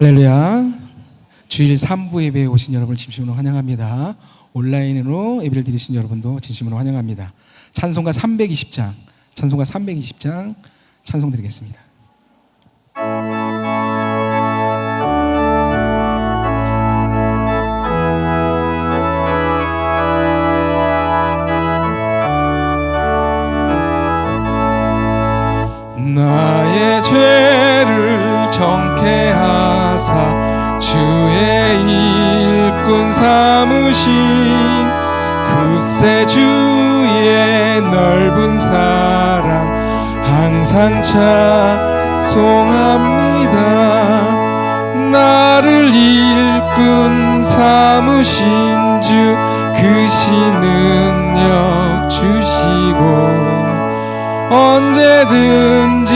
할렐루야. 주일 3부 예배에 오신 여러분을 진심으로 환영합니다. 온라인으로 예배를 드리신 여러분도 진심으로 환영합니다. 찬송가 320장 찬송 드리겠습니다. 나의 죄를 정케 하사 주의 일꾼 삼으신 굳세 주의 넓은 사랑 항상 찬송합니다. 나를 일꾼 삼으신 주 그 신능력 주시고 언제든지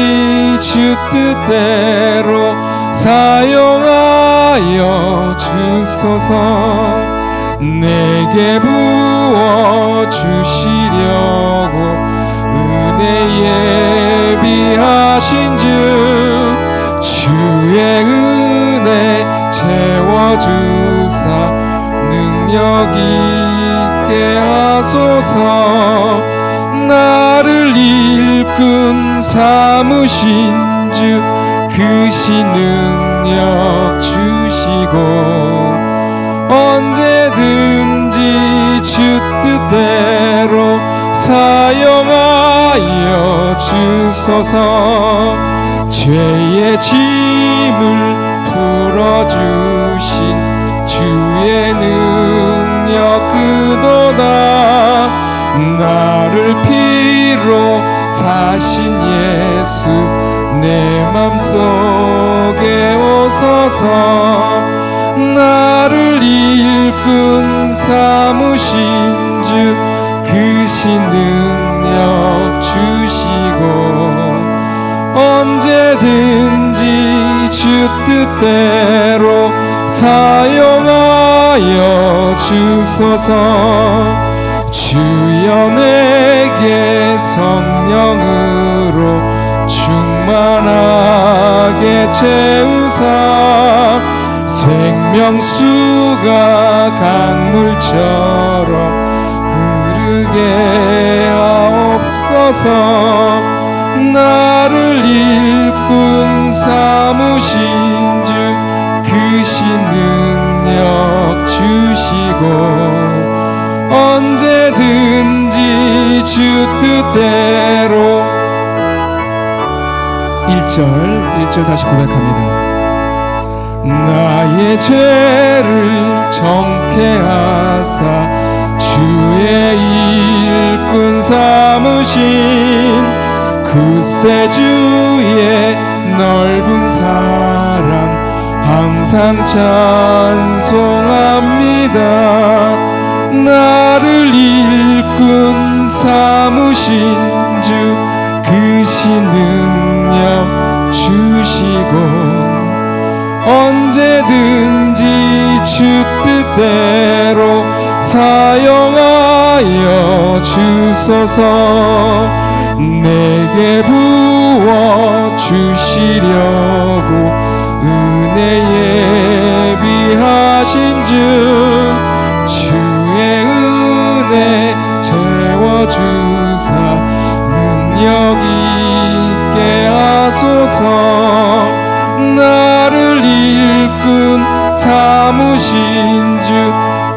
주 뜻대로 사용하여 주소서. 내게 부어 주시려고 은혜 예비하신 주 주의 은혜 채워주사 능력 있게 하소서. 나를 일꾼 삼으신 주 그 신능력 주시고 언제든지 주 뜻대로 사용하여 주소서. 죄의 짐을 풀어주신 주의 능력 그도다. 나를 피로 사신 예수 내 맘속에 오소서. 나를 일꾼 삼으신 주 그 신능력 주시고 언제든지 주 뜻대로 사용하여 주소서. 주여 내게 성령으로 충만하게 채우사 생명수가 강물처럼 흐르게 하옵소서. 나를 일꾼 삼으신 주 그 신능력 주시고 언제든지 주 뜻대로 1절 다시 고백합니다. 나의 죄를 정케 하사 주의 일꾼 삼으신 굳세 주의 넓은 사랑 항상 찬송합니다. 나를 일꾼 삼으신 주 그 신능력 주시고 언제든지 주 뜻대로 사용하여 주소서. 내게 부어 주시려고 은혜 예비하신 주 주의 은혜 채워주사 능력 있게 하소서. 나를 일꾼 삼으신 주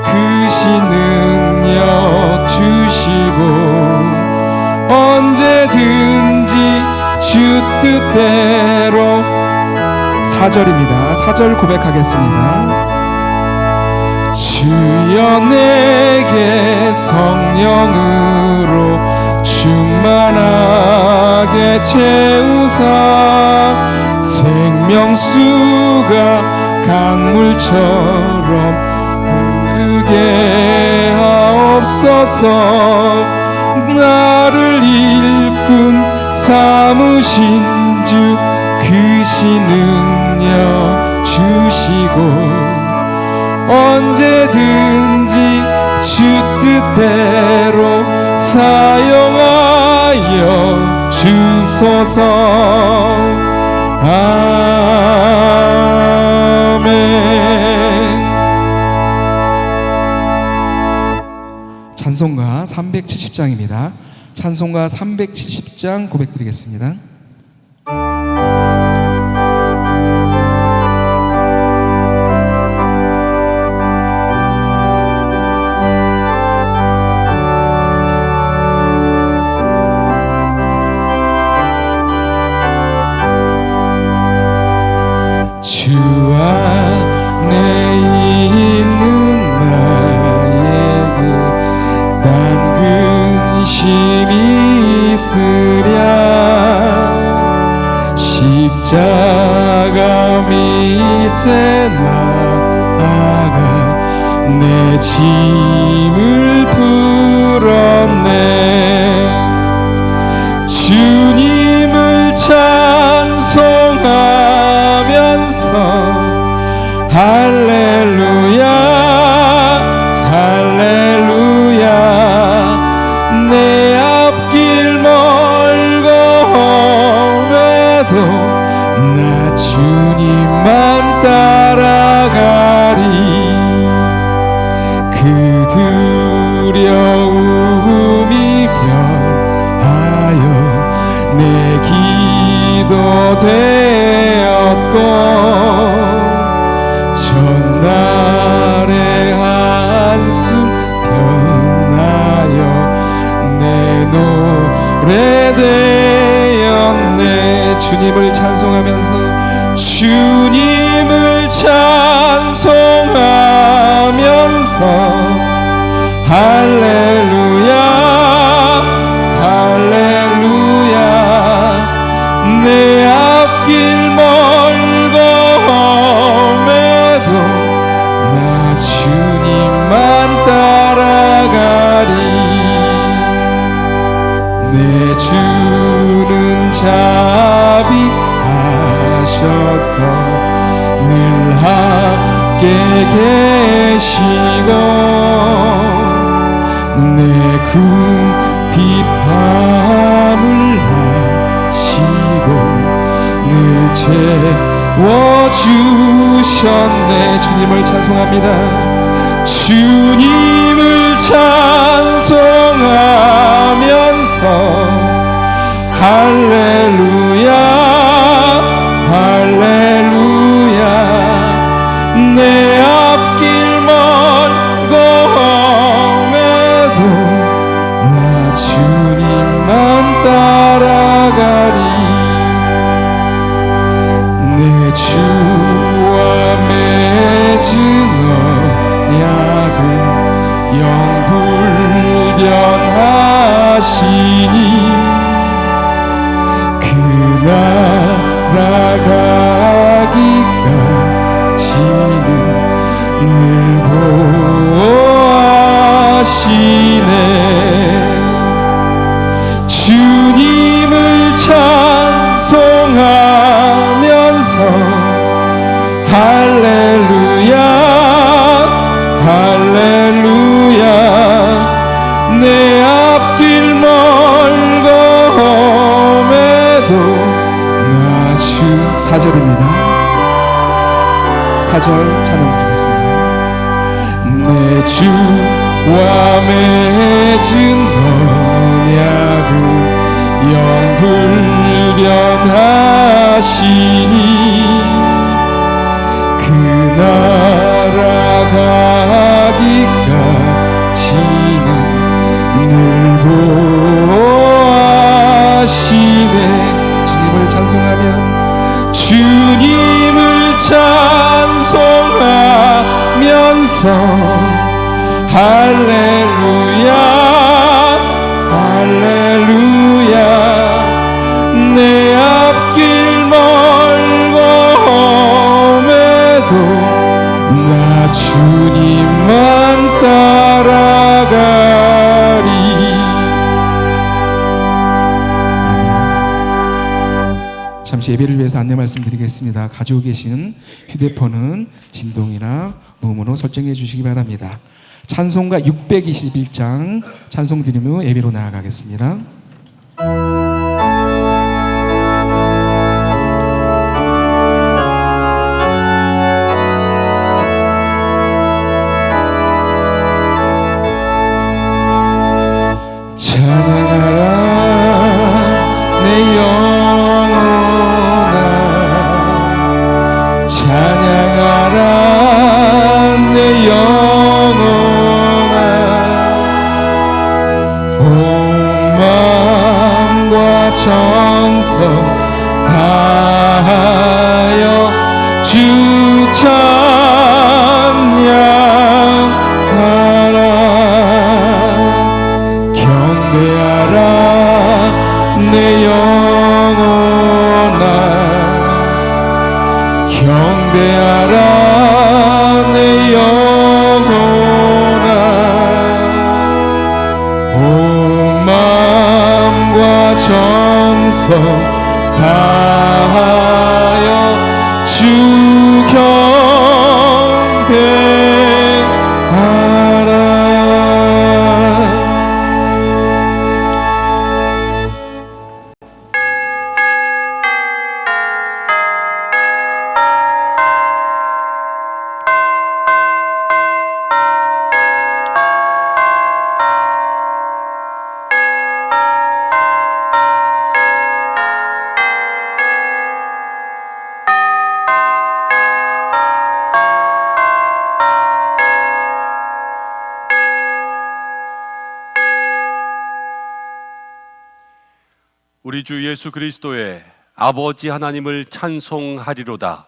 그 신능력 주시고 언제든지 주 뜻대로 4절입니다. 4절 고백하겠습니다. 주여 내게 성령으로 충만하게 채우사 생명수가 강물처럼 흐르게 하옵소서. 나를 일꾼 삼으신 주 그 신능력 주시고 언제든지 주 뜻대로 사용하여 주소서. 찬송가 370장입니다. 찬송가 370장 고백드리겠습니다. 주 안에 있는 나에게 단 근심이 있으랴 십자가 밑에 나아가 내 짐을 풀었네 주님을 찬송하면서 할렐루야 할렐루야 내 앞길 멀고 험해도 나 주님만 따라가리 그 두려움이 변하여 내 기도 되었고 전날의 한숨 변하여 내 노래 되었네 주님을 찬송하면서 주님을 찬송하면서 할렐루야 할렐루야 내 앞길 멀고 험해도 나 주님만 따라가리 내 주는 자비하셔서 늘 함께 계시고 내 궁핍함을 하시고 늘 채워주셨네 주님을 찬송합니다 주님을 찬송하면서 할렐루야 할렐루야 내 앞길 멀고 험해도 나 주님만 따라가리 내 주와 맺은 언약은 영불변하시니 그 나라 가기까지는 늘 보호하시네 주님을 찬송하면서 할렐루야 할렐루야 내 앞길 멀고 험해도 나 주 4절입니다 4절 찬양 드리겠습니다 내 주와 맺은 언약은 영불변하시니 그 나라 가기까지는 늘 보호하시네 주님을 찬송하면 주님을 찬송하면서 할렐루야 할렐루야 내 앞길 멀고 험해도 나 주님만 따라가리 아멘. 잠시 예배를 위해서 안내 말씀드리겠습니다. 가지고 계신 휴대폰은 진동이나 무음으로 설정해 주시기 바랍니다. 찬송가 621장 찬송 드리며 예배로 나아가겠습니다. 다하여 주 찬양하라. 경배하라 내 영혼아, 경배하라 내 영혼아. 온 마음과 정성 다하여 주 경배하라. 우리 주 예수 그리스도의 아버지 하나님을 찬송하리로다.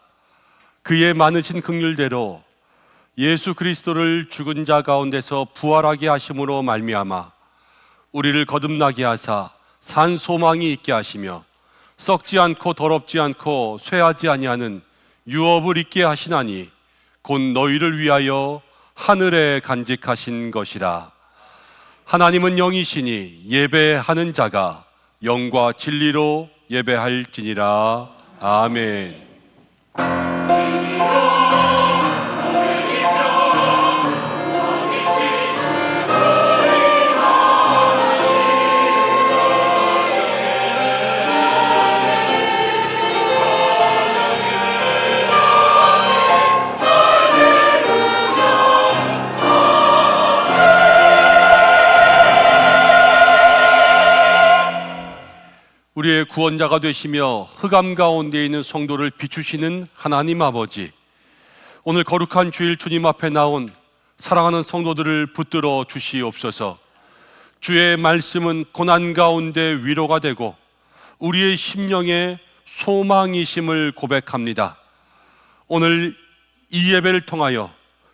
그의 많으신 긍휼대로 예수 그리스도를 죽은 자 가운데서 부활하게 하심으로 말미암아 우리를 거듭나게 하사 산 소망이 있게 하시며 썩지 않고 더럽지 않고 쇠하지 아니하는 유업을 있게 하시나니 곧 너희를 위하여 하늘에 간직하신 것이라. 하나님은 영이시니 예배하는 자가 영과 진리로 예배할지니라. 아멘. 우리의 구원자가 되시며 흑암 가운데 있는 성도를 비추시는 하나님 아버지, 오늘 거룩한 주일 주님 앞에 나온 사랑하는 성도들을 붙들어 주시옵소서. 주의 말씀은 고난 가운데 위로가 되고 우리의 심령의 소망이심을 고백합니다. 오늘 이 예배를 통하여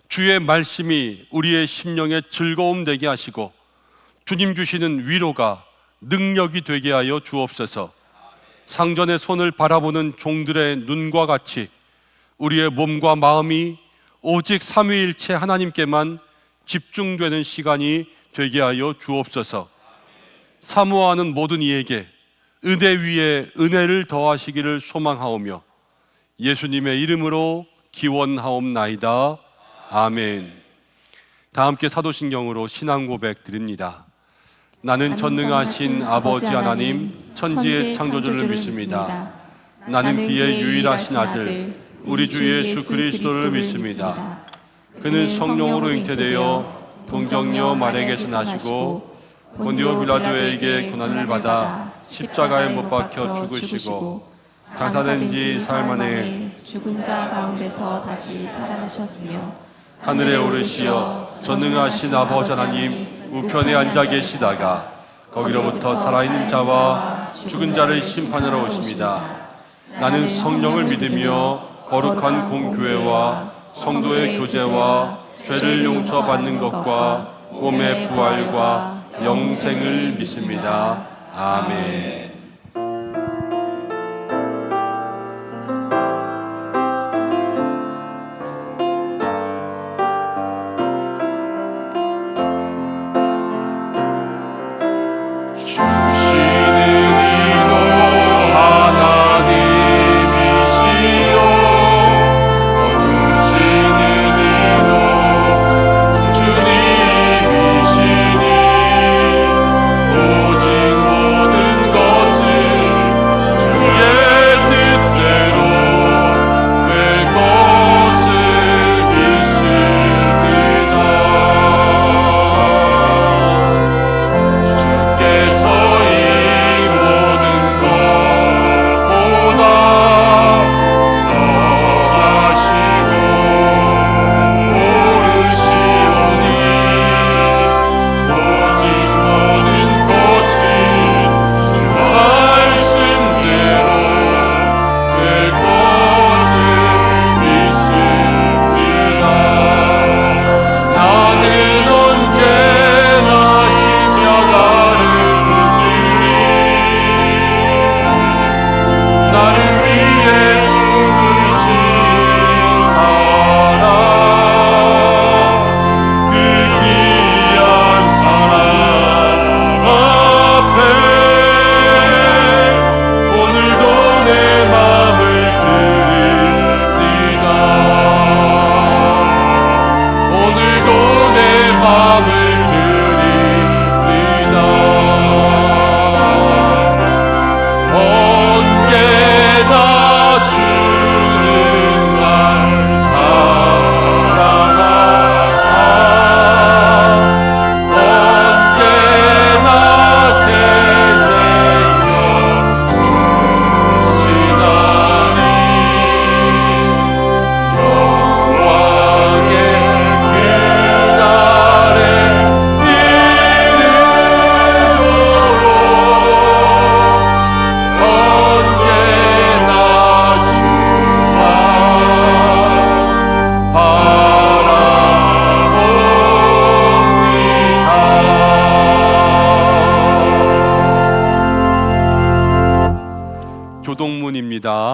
주의 말씀이 우리의 심령의 즐거움 되게 하시고 주님 주시는 위로가 능력이 되게 하여 주옵소서. 상전의 손을 바라보는 종들의 눈과 같이 우리의 몸과 마음이 오직 삼위일체 하나님께만 집중되는 시간이 되게 하여 주옵소서. 사모하는 모든 이에게 은혜 위에 은혜를 더하시기를 소망하오며 예수님의 이름으로 기원하옵나이다. 아멘. 다 함께 사도신경으로 신앙 고백 드립니다. 나는 전능하신 아버지 하나님 천지의 창조주를 믿습니다. 나는 그의 유일하신 아들 우리 주 예수 그리스도를 믿습니다. 그는 성령으로 잉태되어 동정녀 마리아에게서 나시고 본디오 빌라도에게 고난을 받아 십자가에 못 박혀 죽으시고 장사된 지 사흘 만에 죽은 자 가운데서 다시 살아나셨으며 하늘에 오르시어 전능하신 아버지 하나님 우편에 앉아 계시다가 거기로부터 살아있는 자와 죽은 자를 심판하러 오십니다. 나는 성령을 믿으며 거룩한 공교회와 성도의 교제와 죄를 용서받는 것과 몸의 부활과 영생을 믿습니다. 아멘. 오직 모든 것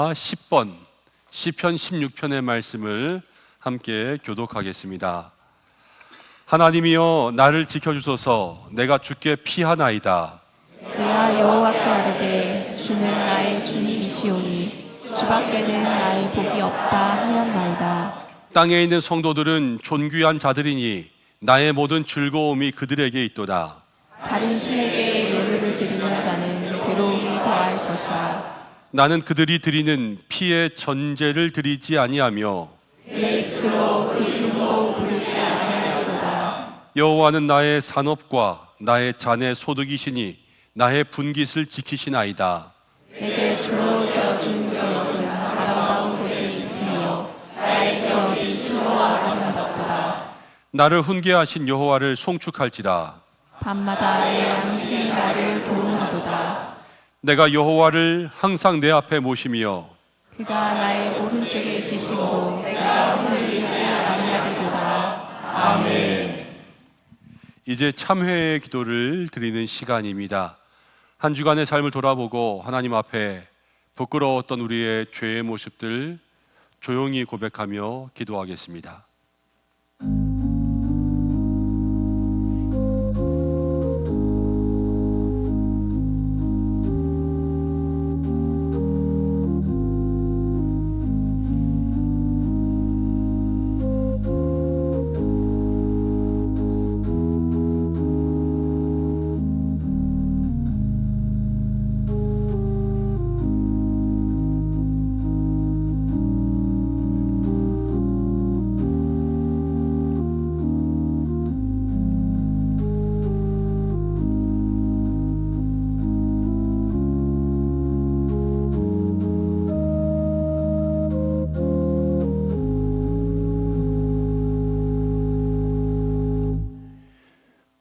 시가 10번 시편 16편의 말씀을 함께 교독하겠습니다. 하나님이여 나를 지켜주소서. 내가 주께 피하나이다. 내가 여호와께 아뢰되 주는 나의 주님이시오니 주밖에는 나의 복이 없다 하였나이다. 땅에 있는 성도들은 존귀한 자들이니 나의 모든 즐거움이 그들에게 있도다. 다른 신에게 예물을 드리는 자는 괴로움이 더할 것이라. 나는 그들이 드리는 피의 전제를 드리지 아니하며 내 입술로 그 이름도 부르지 아니하리로다. 여호와는 나의 산업과 나의 잔의 소득이시니 나의 분깃을 지키시나이다. 내게 줄로 지어준 구역은 아름다운 곳에 있으며 나의 기업이 실로 아름답도다. 나를 훈계하신 여호와를 송축할지라. 밤마다 내 양심이 나를 교훈하도다. 내가 여호와를 항상 내 앞에 모시며 그가 나의 오른쪽에 계심으로 내가 흔들리지 아니하리로다. 아멘. 이제 참회의 기도를 드리는 시간입니다. 한 주간의 삶을 돌아보고 하나님 앞에 부끄러웠던 우리의 죄의 모습들 조용히 고백하며 기도하겠습니다.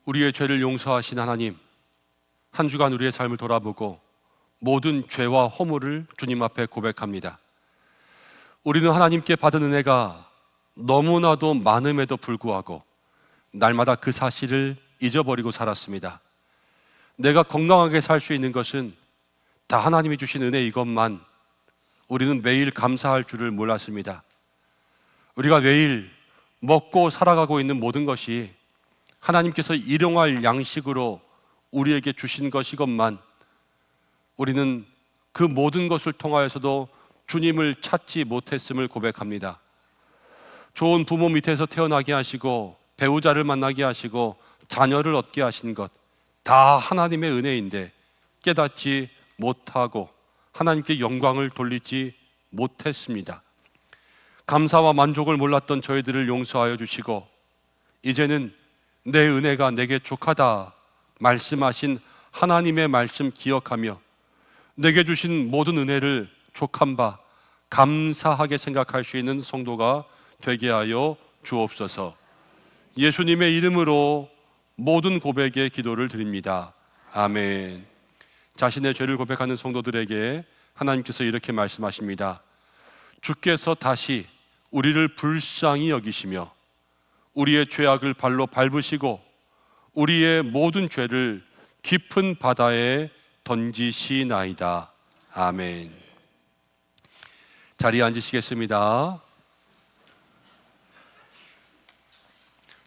우리의 죄를 용서하신 하나님, 한 주간 우리의 삶을 돌아보고 모든 죄와 허물을 주님 앞에 고백합니다. 우리는 하나님께 받은 은혜가 너무나도 많음에도 불구하고 날마다 그 사실을 잊어버리고 살았습니다. 내가 건강하게 살 수 있는 것은 다 하나님이 주신 은혜 이것만 우리는 매일 감사할 줄을 몰랐습니다. 우리가 매일 먹고 살아가고 있는 모든 것이 하나님께서 일용할 양식으로 우리에게 주신 것이건만 우리는 그 모든 것을 통하여서도 주님을 찾지 못했음을 고백합니다. 좋은 부모 밑에서 태어나게 하시고 배우자를 만나게 하시고 자녀를 얻게 하신 것 다 하나님의 은혜인데 깨닫지 못하고 하나님께 영광을 돌리지 못했습니다. 감사와 만족을 몰랐던 저희들을 용서하여 주시고 이제는 내 은혜가 내게 족하다 말씀하신 하나님의 말씀 기억하며 내게 주신 모든 은혜를 족한 바 감사하게 생각할 수 있는 성도가 되게 하여 주옵소서. 예수님의 이름으로 모든 고백의 기도를 드립니다. 아멘. 자신의 죄를 고백하는 성도들에게 하나님께서 이렇게 말씀하십니다. 주께서 다시 우리를 불쌍히 여기시며 우리의 죄악을 발로 밟으시고 우리의 모든 죄를 깊은 바다에 던지시나이다. 아멘. 자리에 앉으시겠습니다.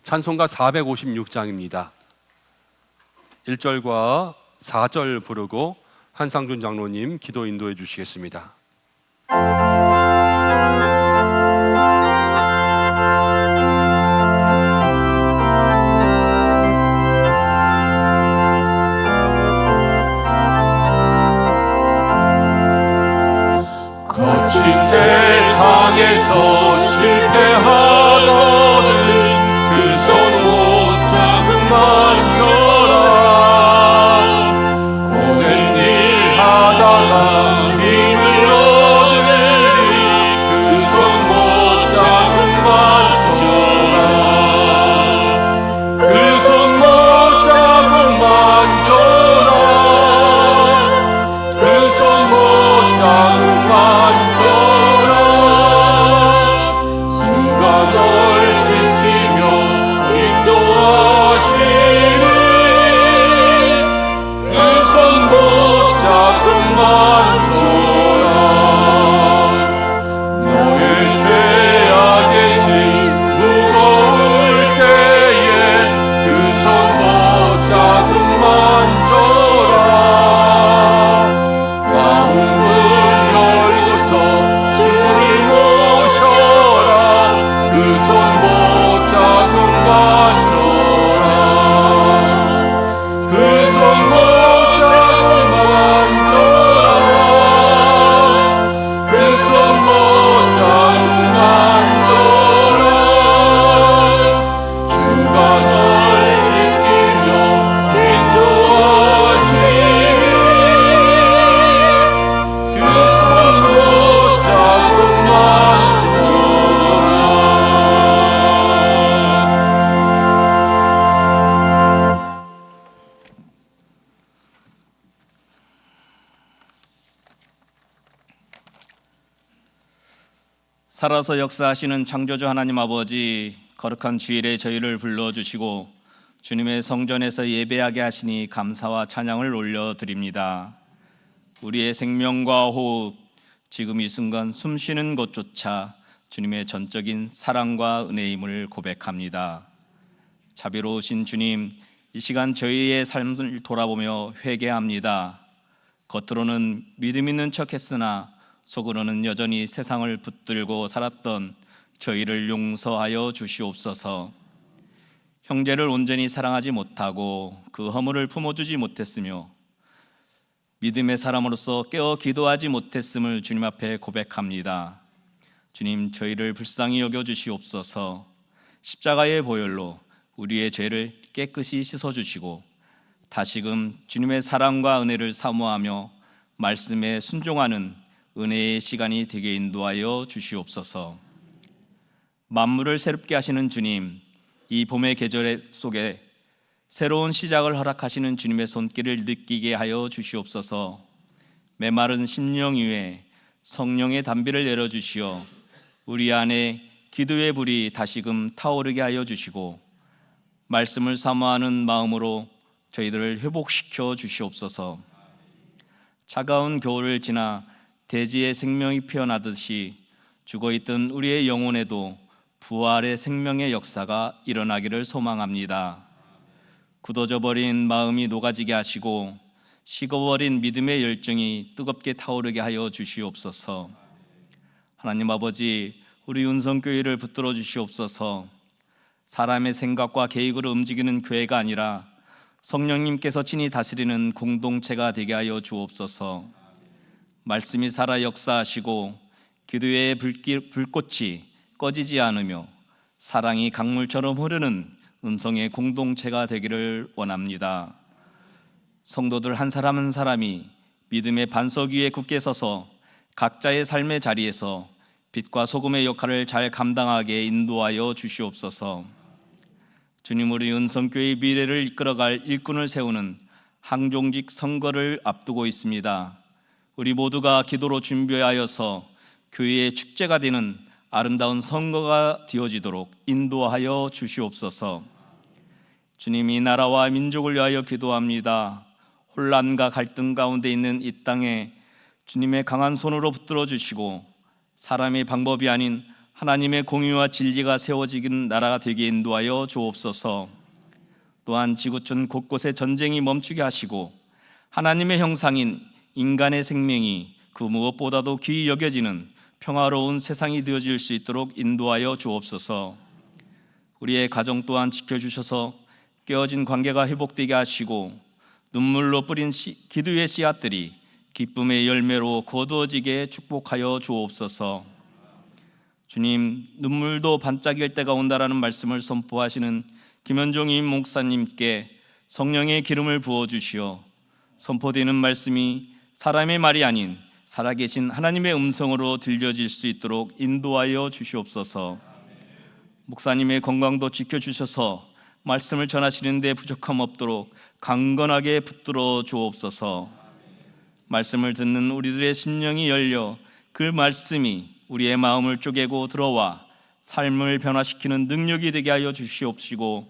찬송가 456장입니다. 1절과 4절 부르고 한상준 장로님 기도 인도해 주시겠습니다. 거친 세상에서 실패하거든 그 손 못 잡은 만져라. 고된 일 하다가 힘을 얻네 살아서 역사하시는 창조주 하나님 아버지, 거룩한 주일에 저희를 불러주시고 주님의 성전에서 예배하게 하시니 감사와 찬양을 올려드립니다. 우리의 생명과 호흡, 지금 이 순간 숨쉬는 곳조차 주님의 전적인 사랑과 은혜임을 고백합니다. 자비로우신 주님, 이 시간 저희의 삶을 돌아보며 회개합니다. 겉으로는 믿음 있는 척했으나 속으로는 여전히 세상을 붙들고 살았던 저희를 용서하여 주시옵소서. 형제를 온전히 사랑하지 못하고 그 허물을 품어주지 못했으며 믿음의 사람으로서 깨어 기도하지 못했음을 주님 앞에 고백합니다. 주님, 저희를 불쌍히 여겨 주시옵소서. 십자가의 보혈로 우리의 죄를 깨끗이 씻어주시고 다시금 주님의 사랑과 은혜를 사모하며 말씀에 순종하는 은혜의 시간이 되게 인도하여 주시옵소서. 만물을 새롭게 하시는 주님, 이 봄의 계절 속에 새로운 시작을 허락하시는 주님의 손길을 느끼게 하여 주시옵소서. 메마른 심령 위에 성령의 단비를 내려주시어 우리 안에 기도의 불이 다시금 타오르게 하여 주시고 말씀을 사모하는 마음으로 저희들을 회복시켜 주시옵소서. 차가운 겨울을 지나 대지의 생명이 피어나듯이 죽어있던 우리의 영혼에도 부활의 생명의 역사가 일어나기를 소망합니다. 굳어져 버린 마음이 녹아지게 하시고 식어버린 믿음의 열정이 뜨겁게 타오르게 하여 주시옵소서. 하나님 아버지, 우리 운성교회를 붙들어 주시옵소서. 사람의 생각과 계획으로 움직이는 교회가 아니라 성령님께서 친히 다스리는 공동체가 되게 하여 주옵소서. 말씀이 살아 역사하시고 기도의 불꽃이 꺼지지 않으며 사랑이 강물처럼 흐르는 은성의 공동체가 되기를 원합니다. 성도들 한 사람 한 사람이 믿음의 반석 위에 굳게 서서 각자의 삶의 자리에서 빛과 소금의 역할을 잘 감당하게 인도하여 주시옵소서. 주님, 우리 은성교회의 미래를 이끌어갈 일꾼을 세우는 항종직 선거를 앞두고 있습니다. 우리 모두가 기도로 준비하여서 교회의 축제가 되는 아름다운 선거가 되어지도록 인도하여 주시옵소서. 주님, 이 나라와 민족을 위하여 기도합니다. 혼란과 갈등 가운데 있는 이 땅에 주님의 강한 손으로 붙들어 주시고 사람의 방법이 아닌 하나님의 공의와 진리가 세워지는 나라가 되게 인도하여 주옵소서. 또한 지구촌 곳곳에 전쟁이 멈추게 하시고 하나님의 형상인 인간의 생명이 그 무엇보다도 귀히 여겨지는 평화로운 세상이 되어질 수 있도록 인도하여 주옵소서. 우리의 가정 또한 지켜주셔서 깨어진 관계가 회복되게 하시고 눈물로 뿌린 기도의 씨앗들이 기쁨의 열매로 거두어지게 축복하여 주옵소서. 주님, 눈물도 반짝일 때가 온다라는 말씀을 선포하시는 김현종 임 목사님께 성령의 기름을 부어주시어 선포되는 말씀이 사람의 말이 아닌 살아계신 하나님의 음성으로 들려질 수 있도록 인도하여 주시옵소서. 목사님의 건강도 지켜주셔서 말씀을 전하시는 데 부족함 없도록 강건하게 붙들어 주옵소서. 말씀을 듣는 우리들의 심령이 열려 그 말씀이 우리의 마음을 쪼개고 들어와 삶을 변화시키는 능력이 되게 하여 주시옵시고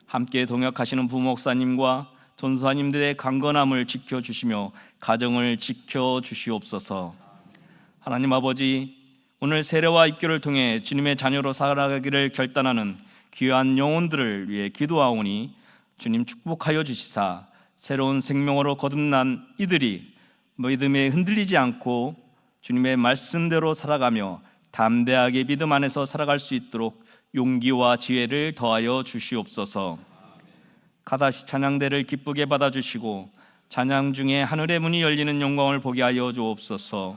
함께 동역하시는 부목사님과 전사님들의 강건함을 지켜주시며 가정을 지켜주시옵소서. 하나님 아버지, 오늘 세례와 입교를 통해 주님의 자녀로 살아가기를 결단하는 귀한 영혼들을 위해 기도하오니 주님 축복하여 주시사 새로운 생명으로 거듭난 이들이 믿음에 흔들리지 않고 주님의 말씀대로 살아가며 담대하게 믿음 안에서 살아갈 수 있도록 용기와 지혜를 더하여 주시옵소서. 가다시 찬양대를 기쁘게 받아주시고 찬양 중에 하늘의 문이 열리는 영광을 보게 하여 주옵소서.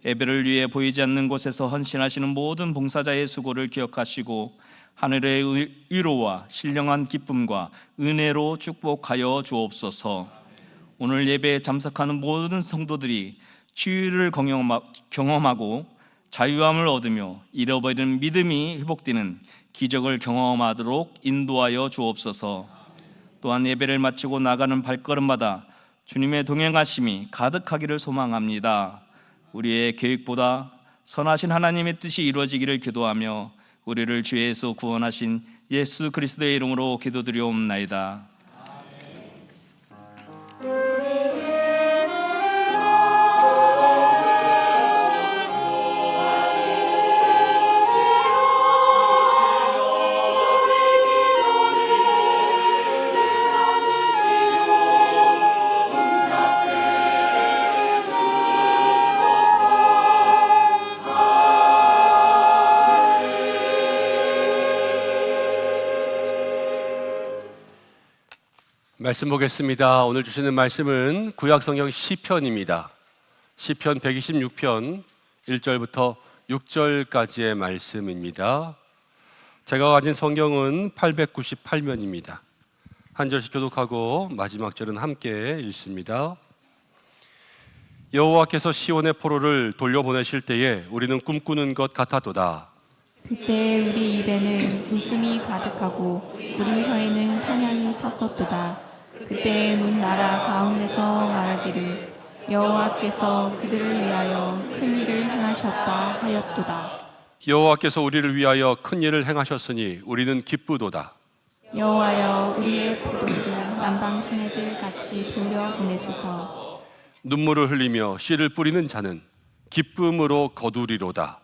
예배를 위해 보이지 않는 곳에서 헌신하시는 모든 봉사자의 수고를 기억하시고 하늘의 위로와 신령한 기쁨과 은혜로 축복하여 주옵소서. 오늘 예배에 참석하는 모든 성도들이 치유를 경험하고 자유함을 얻으며 잃어버린 믿음이 회복되는 기적을 경험하도록 인도하여 주옵소서. 또한 예배를 마치고 나가는 발걸음마다 주님의 동행하심이 가득하기를 소망합니다. 우리의 계획보다 선하신 하나님의 뜻이 이루어지기를 기도하며 우리를 죄에서 구원하신 예수 그리스도의 이름으로 기도드리옵나이다. 말씀 보겠습니다. 오늘 주시는 말씀은 구약성경 시편입니다. 시편 126편 1절부터 6절까지의 말씀입니다. 제가 가진 성경은 898면입니다. 한 절씩 교독하고 마지막 절은 함께 읽습니다. 여호와께서 시온의 포로를 돌려보내실 때에 우리는 꿈꾸는 것 같았도다. 그때 우리 입에는 웃음이 가득하고 우리 혀에는 찬양이 찼었도다. 그때 문 나라 가운데서 말하기를 여호와께서 그들을 위하여 큰 일을 행하셨다 하였도다. 여호와께서 우리를 위하여 큰 일을 행하셨으니 우리는 기쁘도다. 여호와여 우리의 포도를 남방 시내들 같이 돌려보내소서. 눈물을 흘리며 씨를 뿌리는 자는 기쁨으로 거두리로다.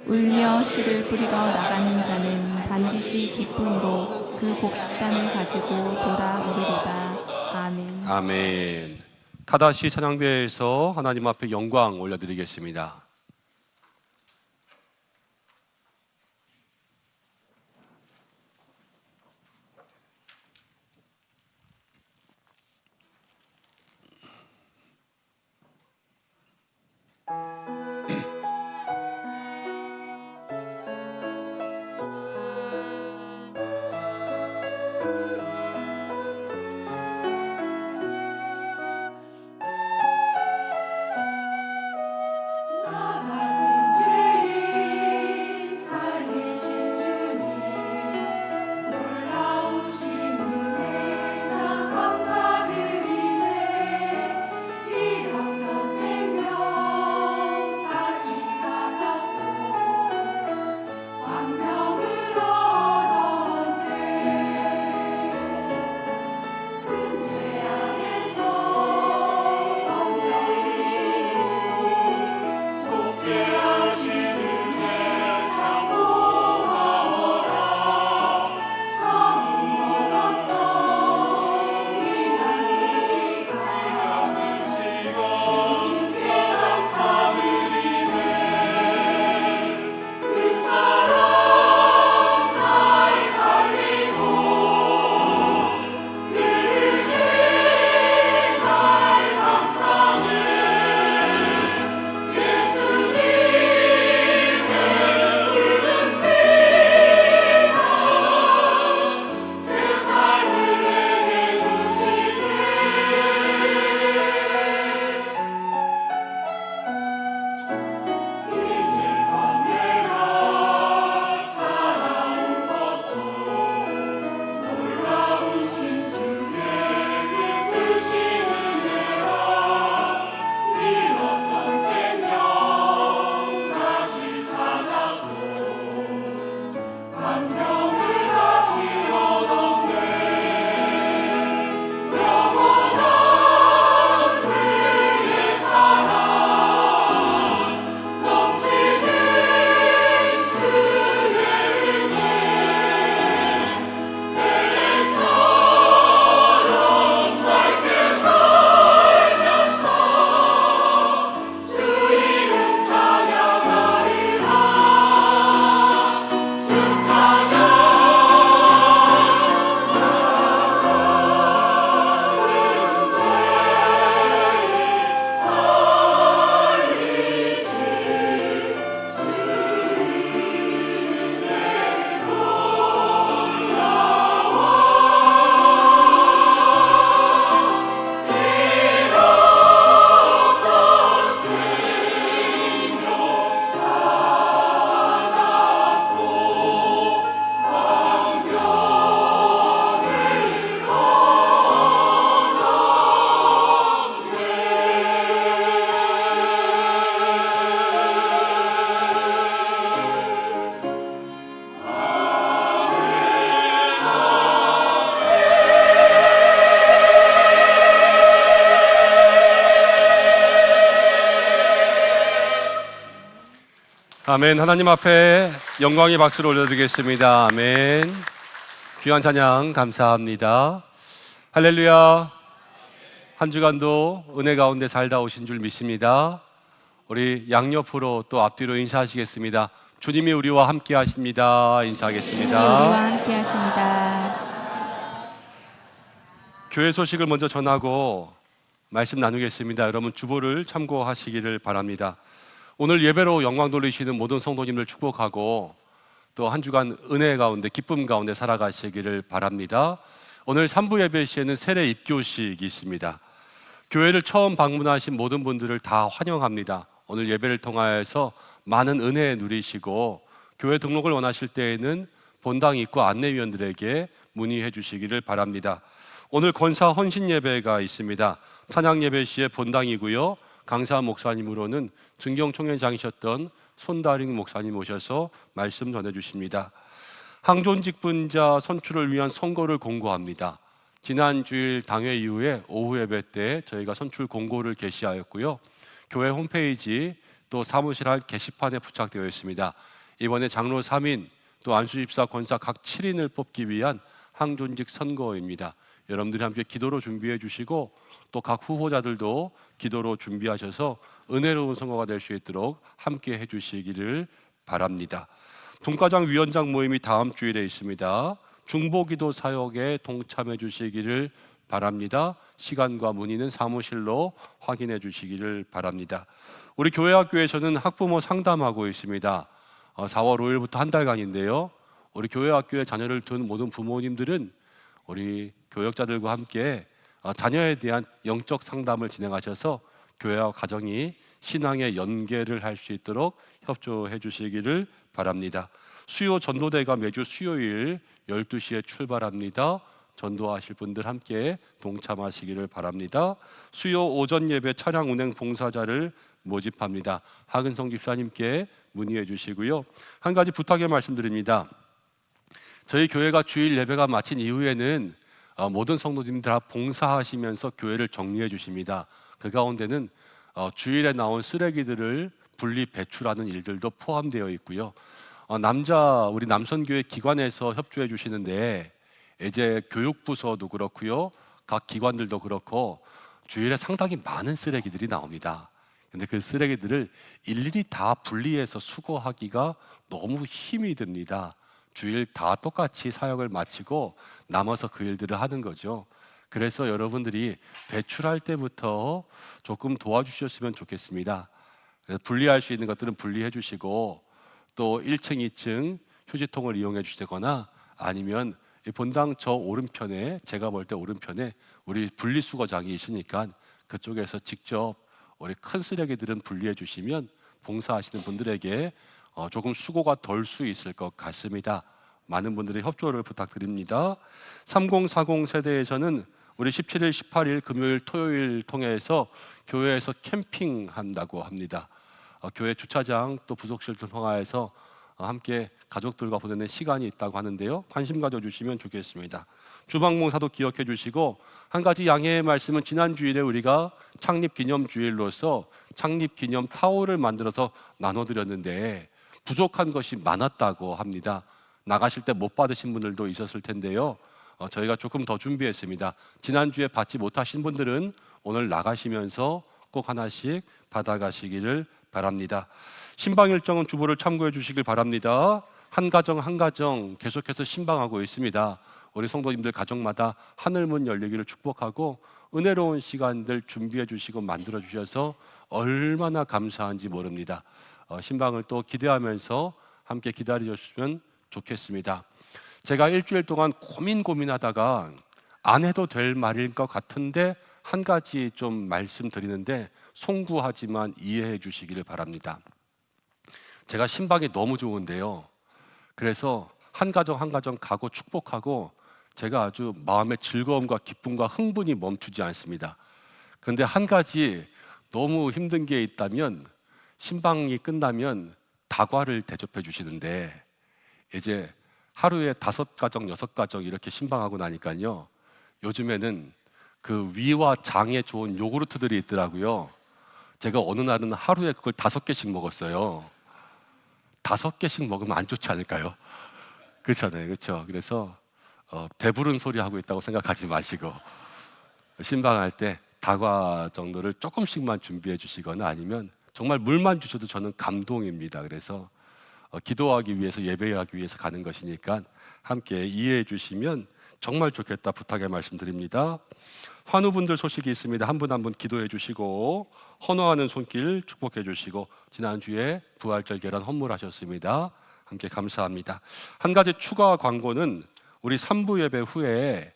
울며 씨를 뿌리러 나가는 자는 반드시 기쁨으로 그 곡식단을 가지고 돌아오리로다. 아멘. 아멘. 다다시 찬양대에서 하나님 앞에 영광 올려드리겠습니다. 아멘. 하나님 앞에 영광의 박수를 올려드리겠습니다. 아멘. 귀한 찬양 감사합니다. 할렐루야. 한 주간도 은혜 가운데 살다 오신 줄 믿습니다. 우리 양옆으로 또 앞뒤로 인사하시겠습니다. 주님이 우리와 함께 하십니다. 주님이 인사하겠습니다. 우리와 함께 하십니다. 교회 소식을 먼저 전하고 말씀 나누겠습니다. 여러분 주보를 참고하시기를 바랍니다. 오늘 예배로 영광 돌리시는 모든 성도님들 축복하고 또 한 주간 은혜 가운데 기쁨 가운데 살아가시기를 바랍니다. 오늘 3부 예배 시에는 세례 입교식이 있습니다. 교회를 처음 방문하신 모든 분들을 다 환영합니다. 오늘 예배를 통하여서 많은 은혜 누리시고 교회 등록을 원하실 때에는 본당 입구 안내위원들에게 문의해 주시기를 바랍니다. 오늘 권사 헌신 예배가 있습니다. 찬양 예배 시에 본당이고요. 강사 목사님으로는 증경총회장이셨던 손다링 목사님 오셔서 말씀 전해주십니다. 항존직 분자 선출을 위한 선거를 공고합니다. 지난 주일 당회 이후에 오후 예배 때 저희가 선출 공고를 게시하였고요. 교회 홈페이지 또 사무실 할 게시판에 부착되어 있습니다. 이번에 장로 3인 또 안수집사 권사 각 7인을 뽑기 위한 항존직 선거입니다. 여러분들이 함께 기도로 준비해 주시고 또 각 후보자들도 기도로 준비하셔서 은혜로운 선거가 될 수 있도록 함께 해주시기를 바랍니다. 분과장 위원장 모임이 다음 주일에 있습니다. 중보기도 사역에 동참해 주시기를 바랍니다. 시간과 문의는 사무실로 확인해 주시기를 바랍니다. 우리 교회 학교에서는 학부모 상담하고 있습니다. 4월 5일부터 한 달간인데요. 우리 교회 학교에 자녀를 둔 모든 부모님들은 우리 교역자들과 함께 자녀에 대한 영적 상담을 진행하셔서 교회와 가정이 신앙의 연계를 할 수 있도록 협조해 주시기를 바랍니다. 수요 전도대가 매주 수요일 12시에 출발합니다. 전도하실 분들 함께 동참하시기를 바랍니다. 수요 오전 예배 차량 운행 봉사자를 모집합니다. 하근성 집사님께 문의해 주시고요. 한 가지 부탁의 말씀드립니다. 저희 교회가 주일 예배가 마친 이후에는 모든 성도님들 다 봉사하시면서 교회를 정리해 주십니다. 그 가운데는 주일에 나온 쓰레기들을 분리 배출하는 일들도 포함되어 있고요. 우리 남선교회 기관에서 협조해 주시는데 이제 교육부서도 그렇고요. 각 기관들도 그렇고 주일에 상당히 많은 쓰레기들이 나옵니다. 근데 그 쓰레기들을 일일이 다 분리해서 수거하기가 너무 힘이 듭니다. 주일 다 똑같이 사역을 마치고 남아서 그 일들을 하는 거죠. 그래서 여러분들이 배출할 때부터 조금 도와주셨으면 좋겠습니다. 그래서 분리할 수 있는 것들은 분리해 주시고 또 1층, 2층 휴지통을 이용해 주시거나 아니면 이 본당 저 오른편에 제가 볼 때 오른편에 우리 분리수거장이 있으니까 그쪽에서 직접 우리 큰 쓰레기들은 분리해 주시면 봉사하시는 분들에게 조금 수고가 덜 수 있을 것 같습니다. 많은 분들의 협조를 부탁드립니다. 3040 세대에서는 우리 17일, 18일 금요일, 토요일 통해서 교회에서 캠핑한다고 합니다. 교회 주차장 또 부속실을 통하여서 함께 가족들과 보내는 시간이 있다고 하는데요. 관심 가져주시면 좋겠습니다. 주방봉사도 기억해 주시고 한 가지 양해의 말씀은 지난 주일에 우리가 창립기념주일로서 창립기념 타올을 만들어서 나눠드렸는데 부족한 것이 많았다고 합니다. 나가실 때 못 받으신 분들도 있었을 텐데요. 저희가 조금 더 준비했습니다. 지난주에 받지 못하신 분들은 오늘 나가시면서 꼭 하나씩 받아가시기를 바랍니다. 신방 일정은 주보를 참고해 주시길 바랍니다. 한 가정 한 가정 계속해서 신방하고 있습니다. 우리 성도님들 가정마다 하늘문 열리기를 축복하고 은혜로운 시간들 준비해 주시고 만들어 주셔서 얼마나 감사한지 모릅니다. 신방을 또 기대하면서 함께 기다려 주시면 좋겠습니다. 제가 일주일 동안 고민하다가 안 해도 될 말일 것 같은데 한 가지 좀 말씀드리는데 송구하지만 이해해 주시기를 바랍니다. 제가 신방이 너무 좋은데요. 그래서 한 가정 한 가정 가고 축복하고 제가 아주 마음의 즐거움과 기쁨과 흥분이 멈추지 않습니다. 그런데 한 가지 너무 힘든 게 있다면 신방이 끝나면 다과를 대접해 주시는데 이제 하루에 5가정, 6가정 이렇게 신방하고 나니까요. 요즘에는 그 위와 장에 좋은 요구르트들이 있더라고요. 제가 어느 날은 하루에 그걸 5개씩 먹었어요. 5개씩 먹으면 안 좋지 않을까요? 그렇잖아요, 그렇죠? 그래서 배부른 소리 하고 있다고 생각하지 마시고 신방할 때 다과 정도를 조금씩만 준비해 주시거나 아니면 정말 물만 주셔도 저는 감동입니다. 그래서 기도하기 위해서 예배하기 위해서 가는 것이니까 함께 이해해 주시면 정말 좋겠다 부탁의 말씀드립니다. 환우분들 소식이 있습니다. 한 분 한 분 기도해 주시고 헌화하는 손길 축복해 주시고 지난주에 부활절 계란 헌물하셨습니다. 함께 감사합니다. 한 가지 추가 광고는 우리 3부 예배 후에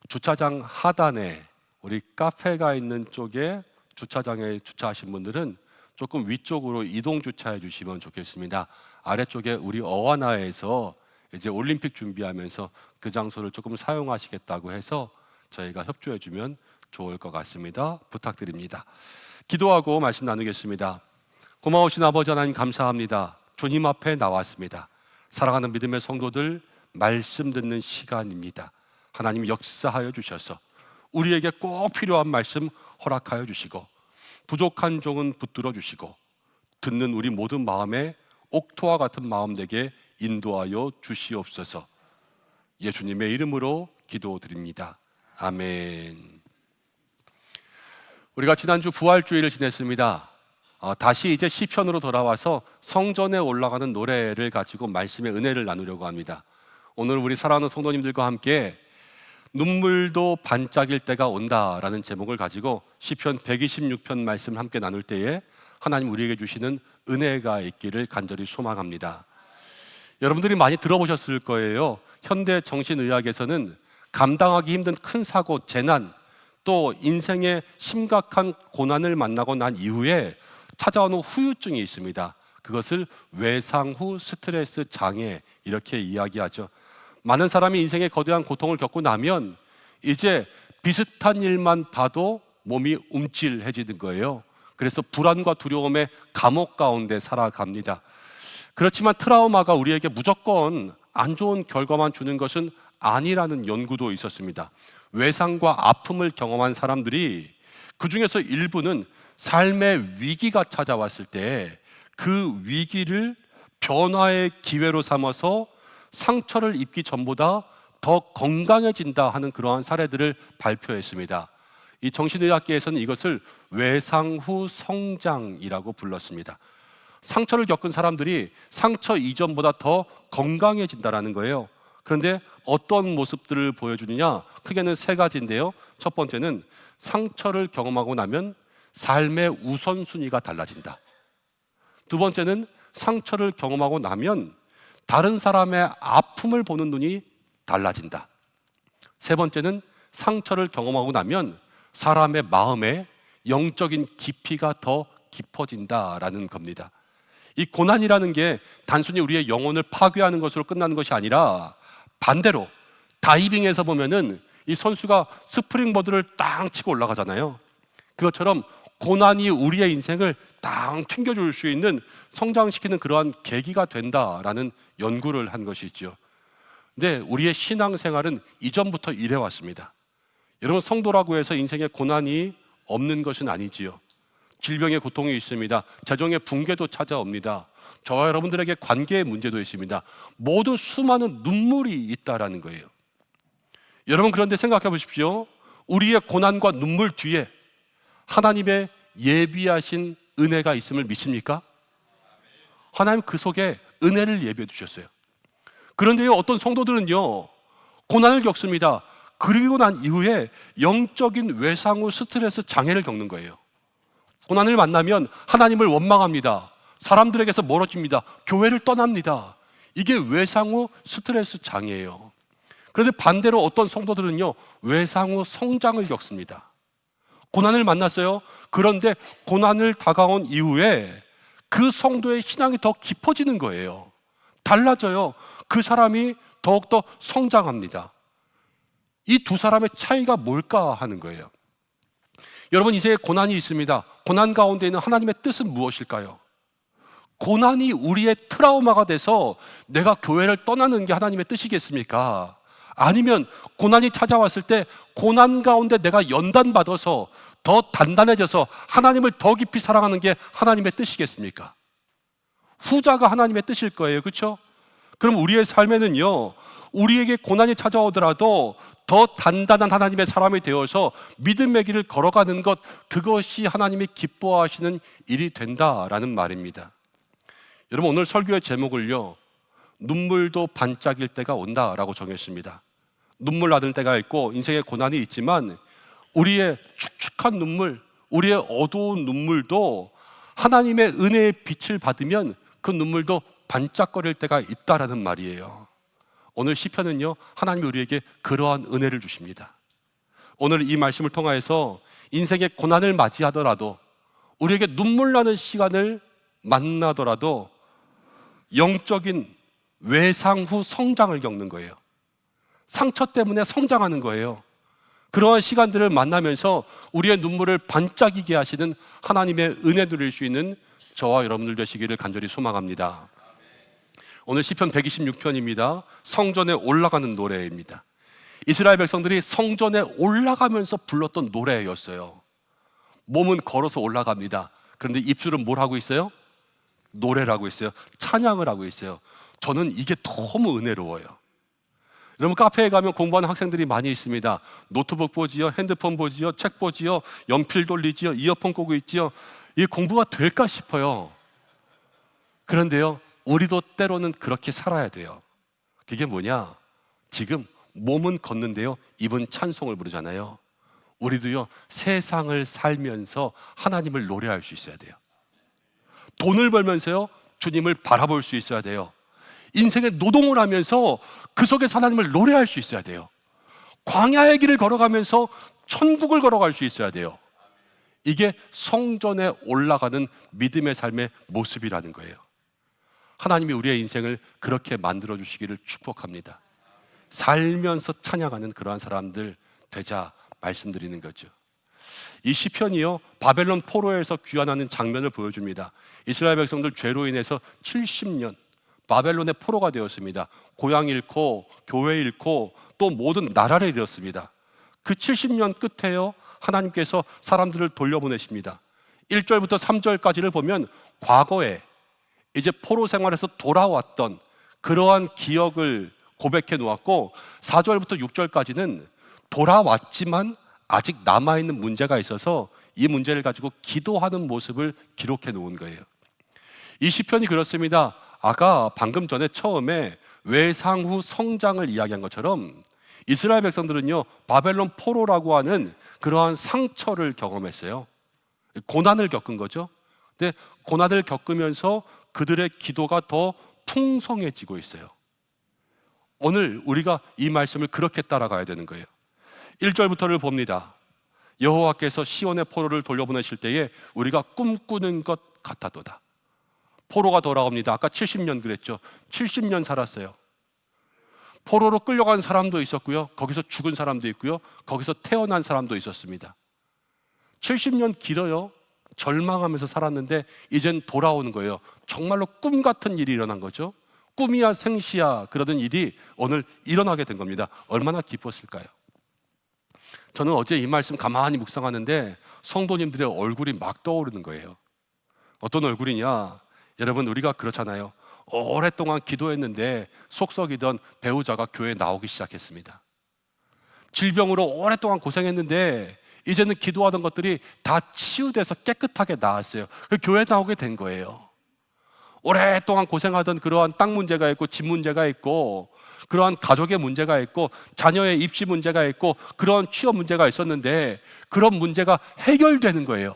주차장 하단에 우리 카페가 있는 쪽에 주차장에 주차하신 분들은 조금 위쪽으로 이동 주차해 주시면 좋겠습니다. 아래쪽에 우리 어와나에서 이제 올림픽 준비하면서 그 장소를 조금 사용하시겠다고 해서 저희가 협조해 주면 좋을 것 같습니다. 부탁드립니다. 기도하고 말씀 나누겠습니다. 고마우신 아버지 하나님 감사합니다. 주님 앞에 나왔습니다. 사랑하는 믿음의 성도들 말씀 듣는 시간입니다. 하나님 역사하여 주셔서 우리에게 꼭 필요한 말씀 허락하여 주시고 부족한 종은 붙들어 주시고 듣는 우리 모든 마음에 옥토와 같은 마음 되게 인도하여 주시옵소서. 예수님의 이름으로 기도드립니다. 아멘. 우리가 지난주 부활주일을 지냈습니다. 다시 이제 시편으로 돌아와서 성전에 올라가는 노래를 가지고 말씀의 은혜를 나누려고 합니다. 오늘 우리 사랑하는 성도님들과 함께 눈물도 반짝일 때가 온다라는 제목을 가지고 시편 126편 말씀을 함께 나눌 때에 하나님 우리에게 주시는 은혜가 있기를 간절히 소망합니다. 여러분들이 많이 들어보셨을 거예요. 현대 정신의학에서는 감당하기 힘든 큰 사고, 재난, 또 인생의 심각한 고난을 만나고 난 이후에 찾아오는 후유증이 있습니다. 그것을 외상 후 스트레스 장애 이렇게 이야기하죠. 많은 사람이 인생의 거대한 고통을 겪고 나면 이제 비슷한 일만 봐도 몸이 움찔해지는 거예요. 그래서 불안과 두려움의 감옥 가운데 살아갑니다. 그렇지만 트라우마가 우리에게 무조건 안 좋은 결과만 주는 것은 아니라는 연구도 있었습니다. 외상과 아픔을 경험한 사람들이 그 중에서 일부는 삶의 위기가 찾아왔을 때 그 위기를 변화의 기회로 삼아서 상처를 입기 전보다 더 건강해진다 하는 그러한 사례들을 발표했습니다. 이 정신의학계에서는 이것을 외상 후 성장이라고 불렀습니다. 상처를 겪은 사람들이 상처 이전보다 더 건강해진다는 거예요. 그런데 어떤 모습들을 보여주느냐? 크게는 3가지인데요. 첫 번째는 상처를 경험하고 나면 삶의 우선순위가 달라진다. 두 번째는 상처를 경험하고 나면 다른 사람의 아픔을 보는 눈이 달라진다. 세 번째는 상처를 경험하고 나면 사람의 마음에 영적인 깊이가 더 깊어진다라는 겁니다. 이 고난이라는 게 단순히 우리의 영혼을 파괴하는 것으로 끝나는 것이 아니라 반대로 다이빙에서 보면은 이 선수가 스프링보드를 땅 치고 올라가잖아요. 그것처럼 고난이 우리의 인생을 땅 튕겨줄 수 있는 성장시키는 그러한 계기가 된다라는 연구를 한 것이 있죠. 근데 우리의 신앙생활은 이전부터 이래왔습니다. 여러분, 성도라고 해서 인생에 고난이 없는 것은 아니지요. 질병의 고통이 있습니다. 재정의 붕괴도 찾아옵니다. 저와 여러분들에게 관계의 문제도 있습니다. 모든 수많은 눈물이 있다라는 거예요. 여러분, 그런데 생각해 보십시오. 우리의 고난과 눈물 뒤에 하나님의 예비하신 은혜가 있음을 믿습니까? 하나님 그 속에 은혜를 예비해 두셨어요. 그런데요, 어떤 성도들은요, 고난을 겪습니다. 그리고 난 이후에 영적인 외상 후 스트레스 장애를 겪는 거예요. 고난을 만나면 하나님을 원망합니다. 사람들에게서 멀어집니다. 교회를 떠납니다. 이게 외상 후 스트레스 장애예요. 그런데 반대로 어떤 성도들은요, 외상 후 성장을 겪습니다. 고난을 만났어요. 그런데 고난을 다가온 이후에 그 성도의 신앙이 더 깊어지는 거예요. 달라져요. 그 사람이 더욱더 성장합니다. 이 두 사람의 차이가 뭘까 하는 거예요. 여러분, 인생에 고난이 있습니다. 고난 가운데 있는 하나님의 뜻은 무엇일까요? 고난이 우리의 트라우마가 돼서 내가 교회를 떠나는 게 하나님의 뜻이겠습니까? 아니면 고난이 찾아왔을 때 고난 가운데 내가 연단받아서 더 단단해져서 하나님을 더 깊이 사랑하는 게 하나님의 뜻이겠습니까? 후자가 하나님의 뜻일 거예요. 그렇죠? 그럼 우리의 삶에는요, 우리에게 고난이 찾아오더라도 더 단단한 하나님의 사람이 되어서 믿음의 길을 걸어가는 것, 그것이 하나님이 기뻐하시는 일이 된다라는 말입니다. 여러분, 오늘 설교의 제목을요, 눈물도 반짝일 때가 온다라고 정했습니다. 눈물 나는 때가 있고 인생의 고난이 있지만 우리의 축축한 눈물, 우리의 어두운 눈물도 하나님의 은혜의 빛을 받으면 그 눈물도 반짝거릴 때가 있다라는 말이에요. 오늘 시편은요, 하나님이 우리에게 그러한 은혜를 주십니다. 오늘 이 말씀을 통하여서 인생의 고난을 맞이하더라도, 우리에게 눈물 나는 시간을 만나더라도 영적인 외상 후 성장을 겪는 거예요. 상처 때문에 성장하는 거예요. 그러한 시간들을 만나면서 우리의 눈물을 반짝이게 하시는 하나님의 은혜 누릴 수 있는 저와 여러분들 되시기를 간절히 소망합니다. 오늘 시편 126편입니다. 성전에 올라가는 노래입니다. 이스라엘 백성들이 성전에 올라가면서 불렀던 노래였어요. 몸은 걸어서 올라갑니다. 그런데 입술은 뭘 하고 있어요? 노래를 하고 있어요. 찬양을 하고 있어요. 저는 이게 너무 은혜로워요. 여러분, 카페에 가면 공부하는 학생들이 많이 있습니다. 노트북 보지요, 핸드폰 보지요, 책 보지요, 연필 돌리지요, 이어폰 꽂고 있지요. 이게 공부가 될까 싶어요. 그런데요, 우리도 때로는 그렇게 살아야 돼요. 그게 뭐냐? 지금 몸은 걷는데요, 입은 찬송을 부르잖아요. 우리도요, 세상을 살면서 하나님을 노래할 수 있어야 돼요. 돈을 벌면서요, 주님을 바라볼 수 있어야 돼요. 인생의 노동을 하면서 그 속에서 하나님을 노래할 수 있어야 돼요. 광야의 길을 걸어가면서 천국을 걸어갈 수 있어야 돼요. 이게 성전에 올라가는 믿음의 삶의 모습이라는 거예요. 하나님이 우리의 인생을 그렇게 만들어 주시기를 축복합니다. 살면서 찬양하는 그러한 사람들 되자 말씀드리는 거죠. 이 시편이요, 바벨론 포로에서 귀환하는 장면을 보여줍니다. 이스라엘 백성들 죄로 인해서 70년 바벨론의 포로가 되었습니다. 고향 잃고 교회 잃고 또 모든 나라를 잃었습니다. 그 70년 끝에요, 하나님께서 사람들을 돌려보내십니다. 1절부터 3절까지를 보면 과거에 이제 포로 생활에서 돌아왔던 그러한 기억을 고백해 놓았고, 4절부터 6절까지는 돌아왔지만 아직 남아있는 문제가 있어서 이 문제를 가지고 기도하는 모습을 기록해 놓은 거예요. 이 시편이 그렇습니다. 아까 방금 전에 처음에 외상 후 성장을 이야기한 것처럼 이스라엘 백성들은요, 바벨론 포로라고 하는 그러한 상처를 경험했어요. 고난을 겪은 거죠. 근데 고난을 겪으면서 그들의 기도가 더 풍성해지고 있어요. 오늘 우리가 이 말씀을 그렇게 따라가야 되는 거예요. 1절부터를 봅니다. 여호와께서 시온의 포로를 돌려보내실 때에 우리가 꿈꾸는 것 같아도다. 포로가 돌아옵니다. 아까 70년 그랬죠. 70년 살았어요. 포로로 끌려간 사람도 있었고요, 거기서 죽은 사람도 있고요, 거기서 태어난 사람도 있었습니다. 70년 길어요. 절망하면서 살았는데 이젠 돌아오는 거예요. 정말로 꿈 같은 일이 일어난 거죠. 꿈이야 생시야 그러던 일이 오늘 일어나게 된 겁니다. 얼마나 기뻤을까요? 저는 어제 이 말씀 가만히 묵상하는데 성도님들의 얼굴이 막 떠오르는 거예요. 어떤 얼굴이냐? 여러분, 우리가 그렇잖아요. 오랫동안 기도했는데 속썩이던 배우자가 교회에 나오기 시작했습니다. 질병으로 오랫동안 고생했는데 이제는 기도하던 것들이 다 치유돼서 깨끗하게 나았어요. 그 교회에 나오게 된 거예요. 오랫동안 고생하던 그러한 땅 문제가 있고 집 문제가 있고 그러한 가족의 문제가 있고 자녀의 입시 문제가 있고 그러한 취업 문제가 있었는데 그런 문제가 해결되는 거예요.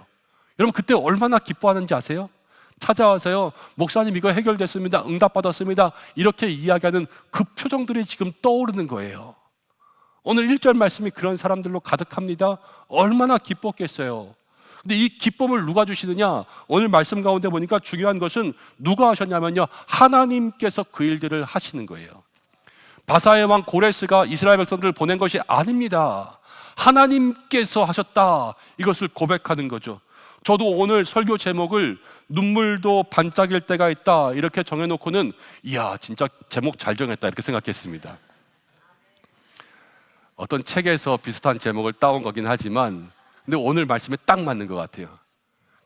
여러분, 그때 얼마나 기뻐하는지 아세요? 찾아와서요, 목사님 이거 해결됐습니다, 응답받았습니다, 이렇게 이야기하는 그 표정들이 지금 떠오르는 거예요. 오늘 1절 말씀이 그런 사람들로 가득합니다. 얼마나 기뻤겠어요. 근데 이 기쁨을 누가 주시느냐? 오늘 말씀 가운데 보니까 중요한 것은 누가 하셨냐면요, 하나님께서 그 일들을 하시는 거예요. 바사의 왕 고레스가 이스라엘 백성들을 보낸 것이 아닙니다. 하나님께서 하셨다, 이것을 고백하는 거죠. 저도 오늘 설교 제목을 눈물도 반짝일 때가 있다 이렇게 정해놓고는 이야, 진짜 제목 잘 정했다 이렇게 생각했습니다. 어떤 책에서 비슷한 제목을 따온 거긴 하지만 근데 오늘 말씀에 딱 맞는 것 같아요.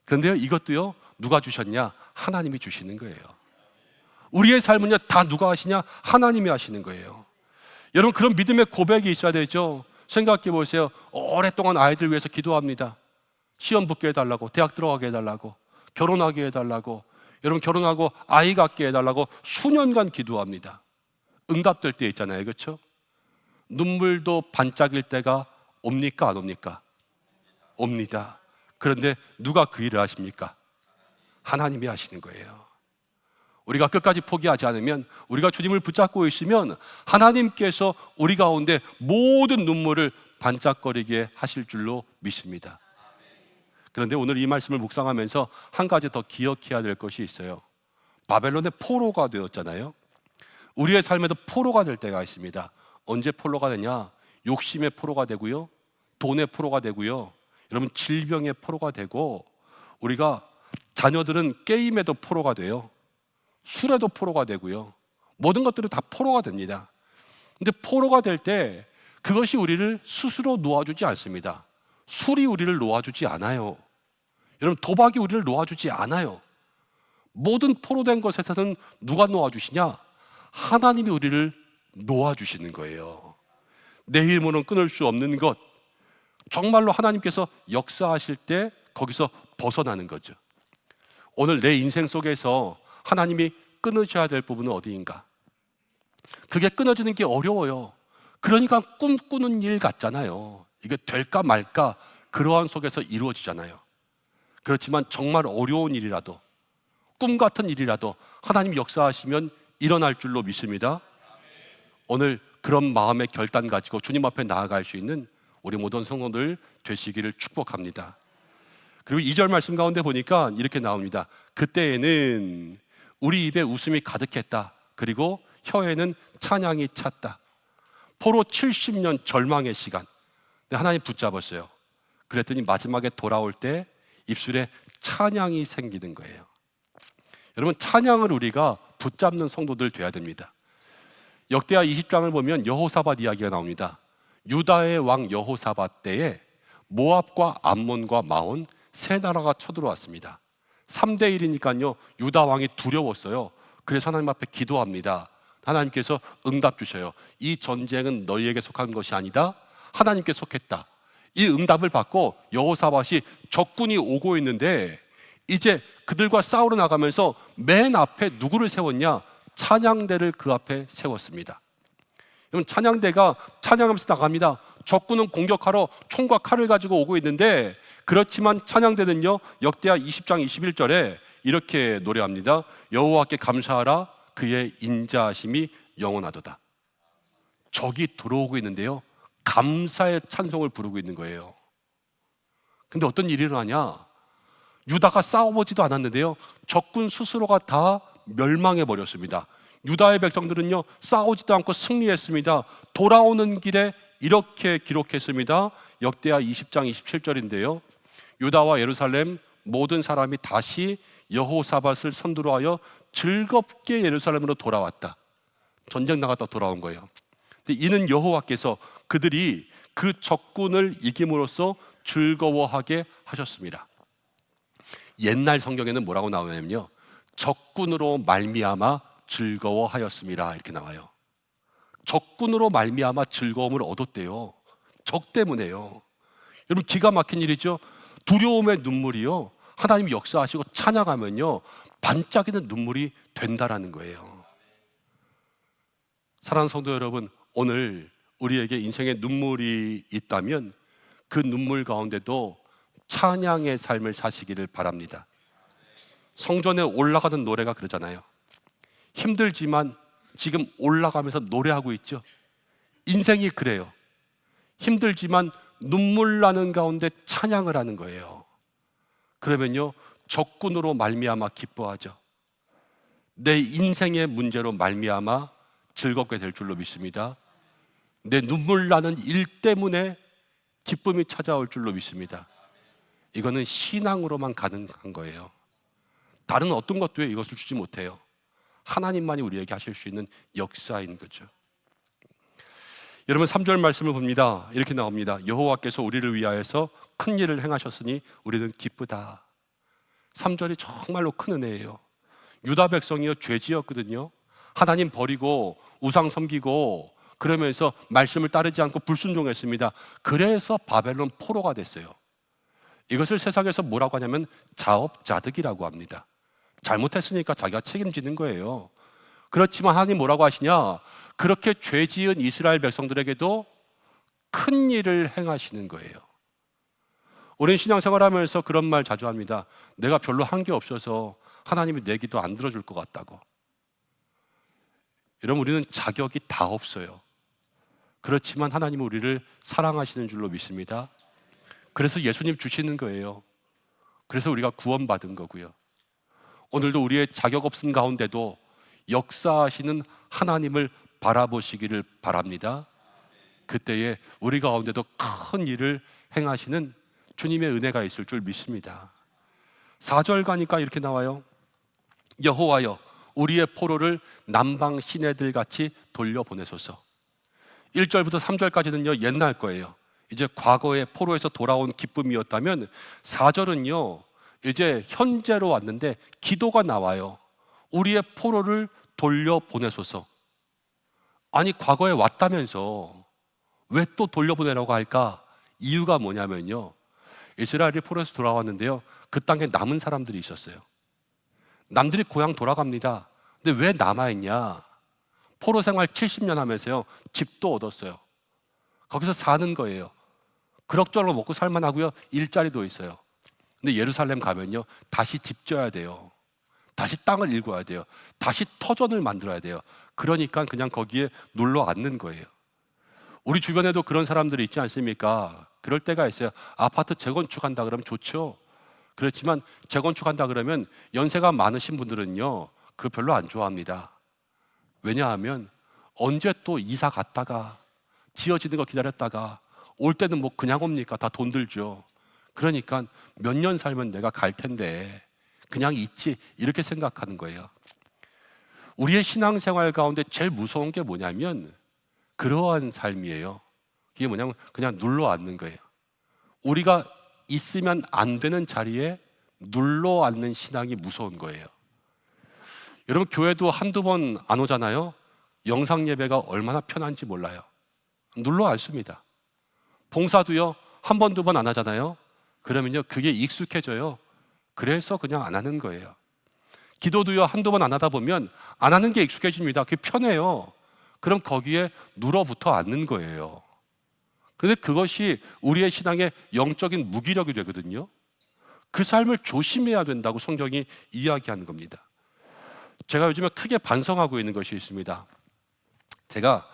그런데요, 이것도요, 누가 주셨냐? 하나님이 주시는 거예요. 우리의 삶은요 다 누가 하시냐? 하나님이 하시는 거예요. 여러분, 그런 믿음의 고백이 있어야 되죠. 생각해 보세요. 오랫동안 아이들 위해서 기도합니다. 시험 붙게 해달라고, 대학 들어가게 해달라고, 결혼하게 해달라고, 여러분 결혼하고 아이 갖게 해달라고 수년간 기도합니다. 응답될 때 있잖아요, 그렇죠? 눈물도 반짝일 때가 옵니까, 안 옵니까? 옵니다. 그런데 누가 그 일을 하십니까? 하나님이 하시는 거예요. 우리가 끝까지 포기하지 않으면, 우리가 주님을 붙잡고 있으면 하나님께서 우리 가운데 모든 눈물을 반짝거리게 하실 줄로 믿습니다. 그런데 오늘 이 말씀을 묵상하면서 한 가지 더 기억해야 될 것이 있어요. 바벨론의 포로가 되었잖아요. 우리의 삶에도 포로가 될 때가 있습니다. 언제 포로가 되냐? 욕심의 포로가 되고요, 돈의 포로가 되고요, 여러분 질병의 포로가 되고, 우리가 자녀들은 게임에도 포로가 돼요. 술에도 포로가 되고요, 모든 것들이 다 포로가 됩니다. 근데 포로가 될 때 그것이 우리를 스스로 놓아주지 않습니다. 술이 우리를 놓아주지 않아요. 여러분, 도박이 우리를 놓아주지 않아요. 모든 포로된 것에서는 누가 놓아주시냐? 하나님이 우리를 놓아주시는 거예요. 내 힘으로는 끊을 수 없는 것, 정말로 하나님께서 역사하실 때 거기서 벗어나는 거죠. 오늘 내 인생 속에서 하나님이 끊으셔야 될 부분은 어디인가? 그게 끊어지는 게 어려워요. 그러니까 꿈꾸는 일 같잖아요. 이게 될까 말까 그러한 속에서 이루어지잖아요. 그렇지만 정말 어려운 일이라도, 꿈 같은 일이라도 하나님 역사하시면 일어날 줄로 믿습니다. 오늘 그런 마음의 결단 가지고 주님 앞에 나아갈 수 있는 우리 모든 성도들 되시기를 축복합니다. 그리고 2절 말씀 가운데 보니까 이렇게 나옵니다. 그때에는 우리 입에 웃음이 가득했다. 그리고 혀에는 찬양이 찼다. 포로 70년 절망의 시간, 하나님 붙잡았어요. 그랬더니 마지막에 돌아올 때 입술에 찬양이 생기는 거예요. 여러분, 찬양을 우리가 붙잡는 성도들 돼야 됩니다. 역대하 20장을 보면 여호사밧 이야기가 나옵니다. 유다의 왕 여호사밧 때에 모압과 암몬과 마온 세 나라가 쳐들어왔습니다. 3대 1이니까요 유다 왕이 두려웠어요. 그래서 하나님 앞에 기도합니다. 하나님께서 응답 주셔요. 이 전쟁은 너희에게 속한 것이 아니다, 하나님께 속했다. 이 응답을 받고 여호사밧이 적군이 오고 있는데 이제 그들과 싸우러 나가면서 맨 앞에 누구를 세웠냐? 찬양대를 그 앞에 세웠습니다. 여러분, 찬양대가 찬양하면서 나갑니다. 적군은 공격하러 총과 칼을 가지고 오고 있는데, 그렇지만 찬양대는요 역대하 20장 21절에 이렇게 노래합니다. 여호와께 감사하라, 그의 인자하심이 영원하도다. 적이 들어오고 있는데요 감사의 찬송을 부르고 있는 거예요. 근데 어떤 일이 일어나냐? 유다가 싸워보지도 않았는데요 적군 스스로가 다 멸망해 버렸습니다. 유다의 백성들은요 싸우지도 않고 승리했습니다. 돌아오는 길에 이렇게 기록했습니다. 역대하 20장 27절인데요 유다와 예루살렘 모든 사람이 다시 여호사밧을 선두로 하여 즐겁게 예루살렘으로 돌아왔다. 전쟁 나갔다 돌아온 거예요. 근데 이는 여호와께서 그들이 그 적군을 이김으로써 즐거워하게 하셨습니다. 옛날 성경에는 뭐라고 나오냐면요 적군으로 말미암아 즐거워하였습니다 이렇게 나와요. 적군으로 말미암아 즐거움을 얻었대요. 적 때문에요. 여러분, 기가 막힌 일이죠. 두려움의 눈물이요 하나님이 역사하시고 찬양하면요 반짝이는 눈물이 된다라는 거예요. 사랑하는 성도 여러분, 오늘 우리에게 인생에 눈물이 있다면 그 눈물 가운데도 찬양의 삶을 사시기를 바랍니다. 성전에 올라가는 노래가 그러잖아요. 힘들지만 지금 올라가면서 노래하고 있죠. 인생이 그래요. 힘들지만 눈물 나는 가운데 찬양을 하는 거예요. 그러면요 적군으로 말미암아 기뻐하죠. 내 인생의 문제로 말미암아 즐겁게 될 줄로 믿습니다. 내 눈물 나는 일 때문에 기쁨이 찾아올 줄로 믿습니다. 이거는 신앙으로만 가능한 거예요. 다른 어떤 것도에 이것을 주지 못해요. 하나님만이 우리에게 하실 수 있는 역사인 거죠. 여러분, 3절 말씀을 봅니다. 이렇게 나옵니다. 여호와께서 우리를 위하여서 큰 일을 행하셨으니 우리는 기쁘다. 3절이 정말로 큰 은혜예요. 유다 백성이요 죄지었거든요. 하나님 버리고 우상 섬기고 그러면서 말씀을 따르지 않고 불순종했습니다. 그래서 바벨론 포로가 됐어요. 이것을 세상에서 뭐라고 하냐면 자업자득이라고 합니다. 잘못했으니까 자기가 책임지는 거예요. 그렇지만 하나님 뭐라고 하시냐? 그렇게 죄 지은 이스라엘 백성들에게도 큰 일을 행하시는 거예요. 우리는 신앙생활하면서 그런 말 자주 합니다. 내가 별로 한 게 없어서 하나님이 내 기도 안 들어줄 것 같다고. 여러분, 우리는 자격이 다 없어요. 그렇지만 하나님은 우리를 사랑하시는 줄로 믿습니다. 그래서 예수님 주시는 거예요. 그래서 우리가 구원받은 거고요. 오늘도 우리의 자격 없음 가운데도 역사하시는 하나님을 바라보시기를 바랍니다. 그때에 우리 가운데도 큰 일을 행하시는 주님의 은혜가 있을 줄 믿습니다. 4절 가니까 이렇게 나와요. 여호와여, 우리의 포로를 남방 시내들 같이 돌려보내소서. 1절부터 3절까지는요 옛날 거예요. 이제 과거의 포로에서 돌아온 기쁨이었다면 4절은요 이제 현재로 왔는데 기도가 나와요. 우리의 포로를 돌려보내소서. 아니 과거에 왔다면서 왜 또 돌려보내라고 할까? 이유가 뭐냐면요, 이스라엘이 포로에서 돌아왔는데요, 그 땅에 남은 사람들이 있었어요. 남들이 고향 돌아갑니다. 근데 왜 남아있냐? 포로 생활 70년 하면서요 집도 얻었어요. 거기서 사는 거예요. 그럭저럭 먹고 살만하고요, 일자리도 있어요. 근데 예루살렘 가면요 다시 집 져야 돼요. 다시 땅을 일궈야 돼요. 다시 터전을 만들어야 돼요. 그러니까 그냥 거기에 눌러 앉는 거예요. 우리 주변에도 그런 사람들이 있지 않습니까? 그럴 때가 있어요. 아파트 재건축한다 그러면 좋죠. 그렇지만 재건축한다 그러면 연세가 많으신 분들은요 그거 별로 안 좋아합니다. 왜냐하면 언제 또 이사 갔다가 지어지는 거 기다렸다가 올 때는 뭐 그냥 옵니까? 다 돈 들죠. 그러니까 몇 년 살면 내가 갈 텐데 그냥 있지, 이렇게 생각하는 거예요. 우리의 신앙생활 가운데 제일 무서운 게 뭐냐면 그러한 삶이에요. 이게 뭐냐면 그냥 눌러 앉는 거예요. 우리가 있으면 안 되는 자리에 눌러 앉는 신앙이 무서운 거예요. 여러분, 교회도 한두 번 안 오잖아요. 영상 예배가 얼마나 편한지 몰라요. 눌러 앉습니다. 봉사도요 한 번, 두 번 안 하잖아요. 그러면요 그게 익숙해져요. 그래서 그냥 안 하는 거예요. 기도도요 한두 번 안 하다 보면 안 하는 게 익숙해집니다. 그게 편해요. 그럼 거기에 눌어붙어 앉는 거예요. 그런데 그것이 우리의 신앙의 영적인 무기력이 되거든요. 그 삶을 조심해야 된다고 성경이 이야기하는 겁니다. 제가 요즘에 크게 반성하고 있는 것이 있습니다. 제가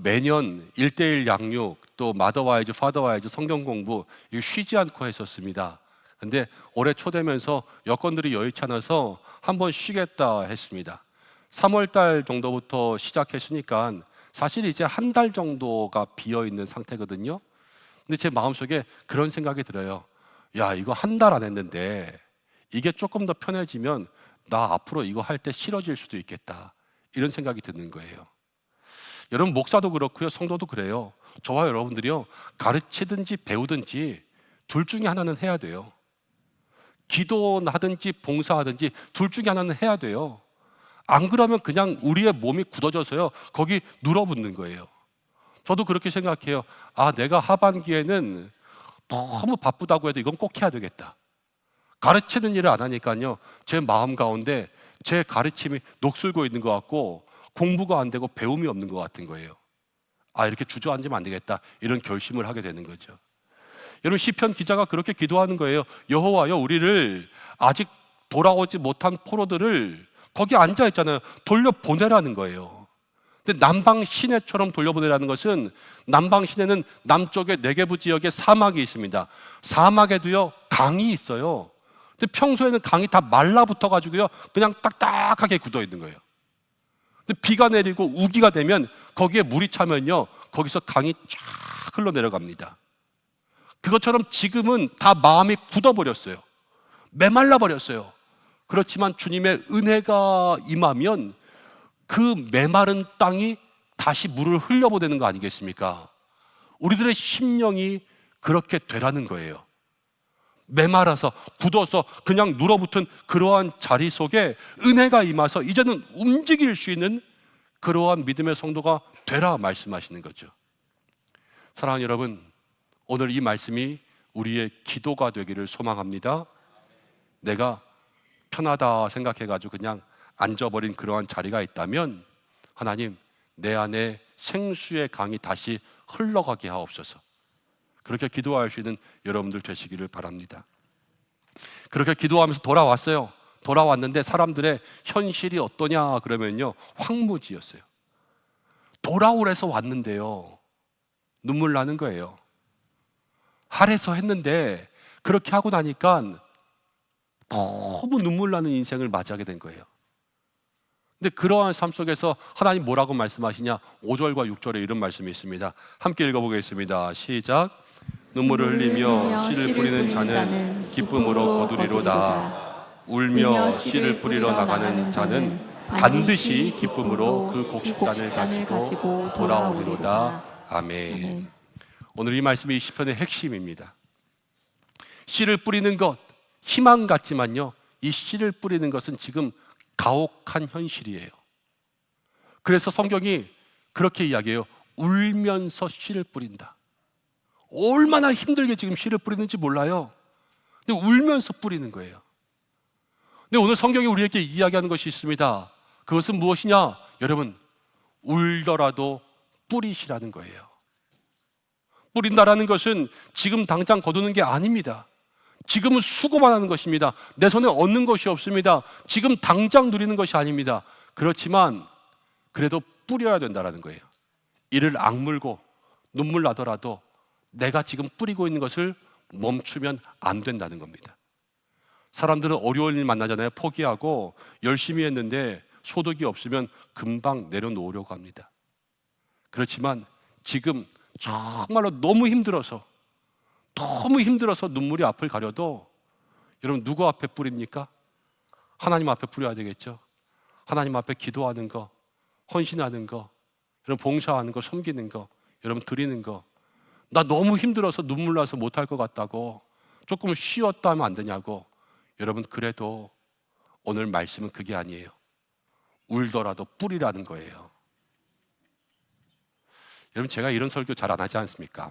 매년 1:1 양육, 또 마더와이즈, 파더와이즈 성경 공부 이거 쉬지 않고 했었습니다. 근데 올해 초 되면서 여건들이 여의치 않아서 한번 쉬겠다 했습니다. 3월 달 정도부터 시작했으니까 사실 이제 한 달 정도가 비어 있는 상태거든요. 근데 제 마음속에 그런 생각이 들어요. 야, 이거 한 달 안 했는데 이게 조금 더 편해지면 나 앞으로 이거 할 때 싫어질 수도 있겠다, 이런 생각이 드는 거예요. 여러분, 목사도 그렇고요, 성도도 그래요. 저와 여러분들이요 가르치든지 배우든지 둘 중에 하나는 해야 돼요. 기도하든지 봉사하든지 둘 중에 하나는 해야 돼요. 안 그러면 그냥 우리의 몸이 굳어져서요 거기 눌어붙는 거예요. 저도 그렇게 생각해요. 아, 내가 하반기에는 너무 바쁘다고 해도 이건 꼭 해야 되겠다. 가르치는 일을 안 하니까요 제 마음 가운데 제 가르침이 녹슬고 있는 것 같고 공부가 안 되고 배움이 없는 것 같은 거예요. 아, 이렇게 주저앉으면 안 되겠다, 이런 결심을 하게 되는 거죠. 여러분, 시편 기자가 그렇게 기도하는 거예요. 여호와여, 우리를 아직 돌아오지 못한 포로들을 거기 앉아 있잖아요. 돌려보내라는 거예요. 근데 남방 시내처럼 돌려보내라는 것은, 남방 시내는 남쪽에 네게부 지역에 사막이 있습니다. 사막에도요 강이 있어요. 근데 평소에는 강이 다 말라붙어 가지고요 그냥 딱딱하게 굳어 있는 거예요. 근데 비가 내리고 우기가 되면 거기에 물이 차면요 거기서 강이 쫙 흘러 내려갑니다. 그것처럼 지금은 다 마음이 굳어버렸어요. 메말라 버렸어요. 그렇지만 주님의 은혜가 임하면 그 메마른 땅이 다시 물을 흘려보내는 거 아니겠습니까? 우리들의 심령이 그렇게 되라는 거예요. 메말아서 굳어서 그냥 눌어붙은 그러한 자리 속에 은혜가 임해서 이제는 움직일 수 있는 그러한 믿음의 성도가 되라 말씀하시는 거죠. 사랑하는 여러분, 오늘 이 말씀이 우리의 기도가 되기를 소망합니다. 내가 편하다 생각해가지고 그냥 앉아버린 그러한 자리가 있다면 하나님, 내 안에 생수의 강이 다시 흘러가게 하옵소서. 그렇게 기도할 수 있는 여러분들 되시기를 바랍니다. 그렇게 기도하면서 돌아왔어요. 돌아왔는데 사람들의 현실이 어떠냐 그러면요, 황무지였어요. 돌아오래서 왔는데요, 눈물 나는 거예요. 하래서 했는데 그렇게 하고 나니까 너무 눈물 나는 인생을 맞이하게 된 거예요. 근데 그러한 삶 속에서 하나님 뭐라고 말씀하시냐? 5절과 6절에 이런 말씀이 있습니다. 함께 읽어보겠습니다. 시작. 눈물을 흘리며 씨를 뿌리는 자는 기쁨으로 거두리로다. 울며 씨를 뿌리러 나가는 자는 반드시 기쁨으로 그 곡식단을 가지고 돌아오리로다. 아멘. 오늘 이 말씀이 이 시편의 핵심입니다. 씨를 뿌리는 것, 희망 같지만요, 이 씨를 뿌리는 것은 지금 가혹한 현실이에요. 그래서 성경이 그렇게 이야기해요. 울면서 씨를 뿌린다. 얼마나 힘들게 지금 씨를 뿌리는지 몰라요. 근데 울면서 뿌리는 거예요. 근데 오늘 성경이 우리에게 이야기하는 것이 있습니다. 그것은 무엇이냐? 여러분, 울더라도 뿌리시라는 거예요. 뿌린다라는 것은 지금 당장 거두는 게 아닙니다. 지금은 수고만 하는 것입니다. 내 손에 얻는 것이 없습니다. 지금 당장 누리는 것이 아닙니다. 그렇지만 그래도 뿌려야 된다는 거예요. 이를 악물고 눈물 나더라도 내가 지금 뿌리고 있는 것을 멈추면 안 된다는 겁니다. 사람들은 어려운 일 만나잖아요. 포기하고 열심히 했는데 소득이 없으면 금방 내려놓으려고 합니다. 그렇지만 지금 정말로 너무 힘들어서 눈물이 앞을 가려도 여러분, 누구 앞에 뿌립니까? 하나님 앞에 뿌려야 되겠죠. 하나님 앞에 기도하는 거, 헌신하는 거, 여러분 봉사하는 거, 섬기는 거, 여러분 드리는 거. 나 너무 힘들어서 눈물 나서 못할 것 같다고 조금 쉬었다 하면 안 되냐고. 여러분, 그래도 오늘 말씀은 그게 아니에요. 울더라도 뿌리라는 거예요. 여러분, 제가 이런 설교 잘 안 하지 않습니까?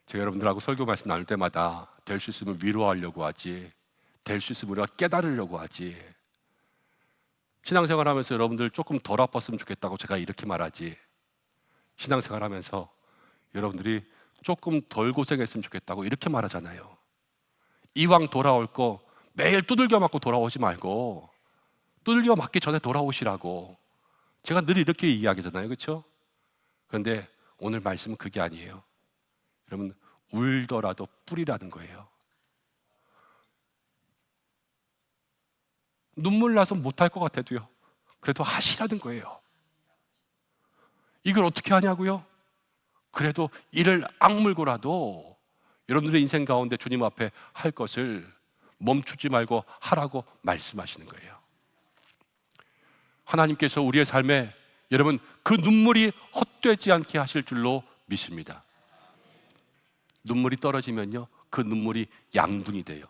제가 여러분들하고 설교 말씀 나눌 때마다 될 수 있으면 위로하려고 하지, 될 수 있으면 우리가 깨달으려고 하지, 신앙생활 하면서 여러분들 조금 덜 아팠으면 좋겠다고 제가 이렇게 말하지, 신앙생활 하면서 여러분들이 조금 덜 고생했으면 좋겠다고 이렇게 말하잖아요. 이왕 돌아올 거 매일 두들겨 맞고 돌아오지 말고 두들겨 맞기 전에 돌아오시라고 제가 늘 이렇게 이야기하잖아요. 그렇죠? 그런데 오늘 말씀은 그게 아니에요. 여러분, 울더라도 뿌리라는 거예요. 눈물 나서 못할 것 같아도요, 그래도 하시라는 거예요. 이걸 어떻게 하냐고요? 그래도 이를 악물고라도 여러분들의 인생 가운데 주님 앞에 할 것을 멈추지 말고 하라고 말씀하시는 거예요. 하나님께서 우리의 삶에 여러분 그 눈물이 헛되지 않게 하실 줄로 믿습니다. 눈물이 떨어지면요, 그 눈물이 양분이 돼요.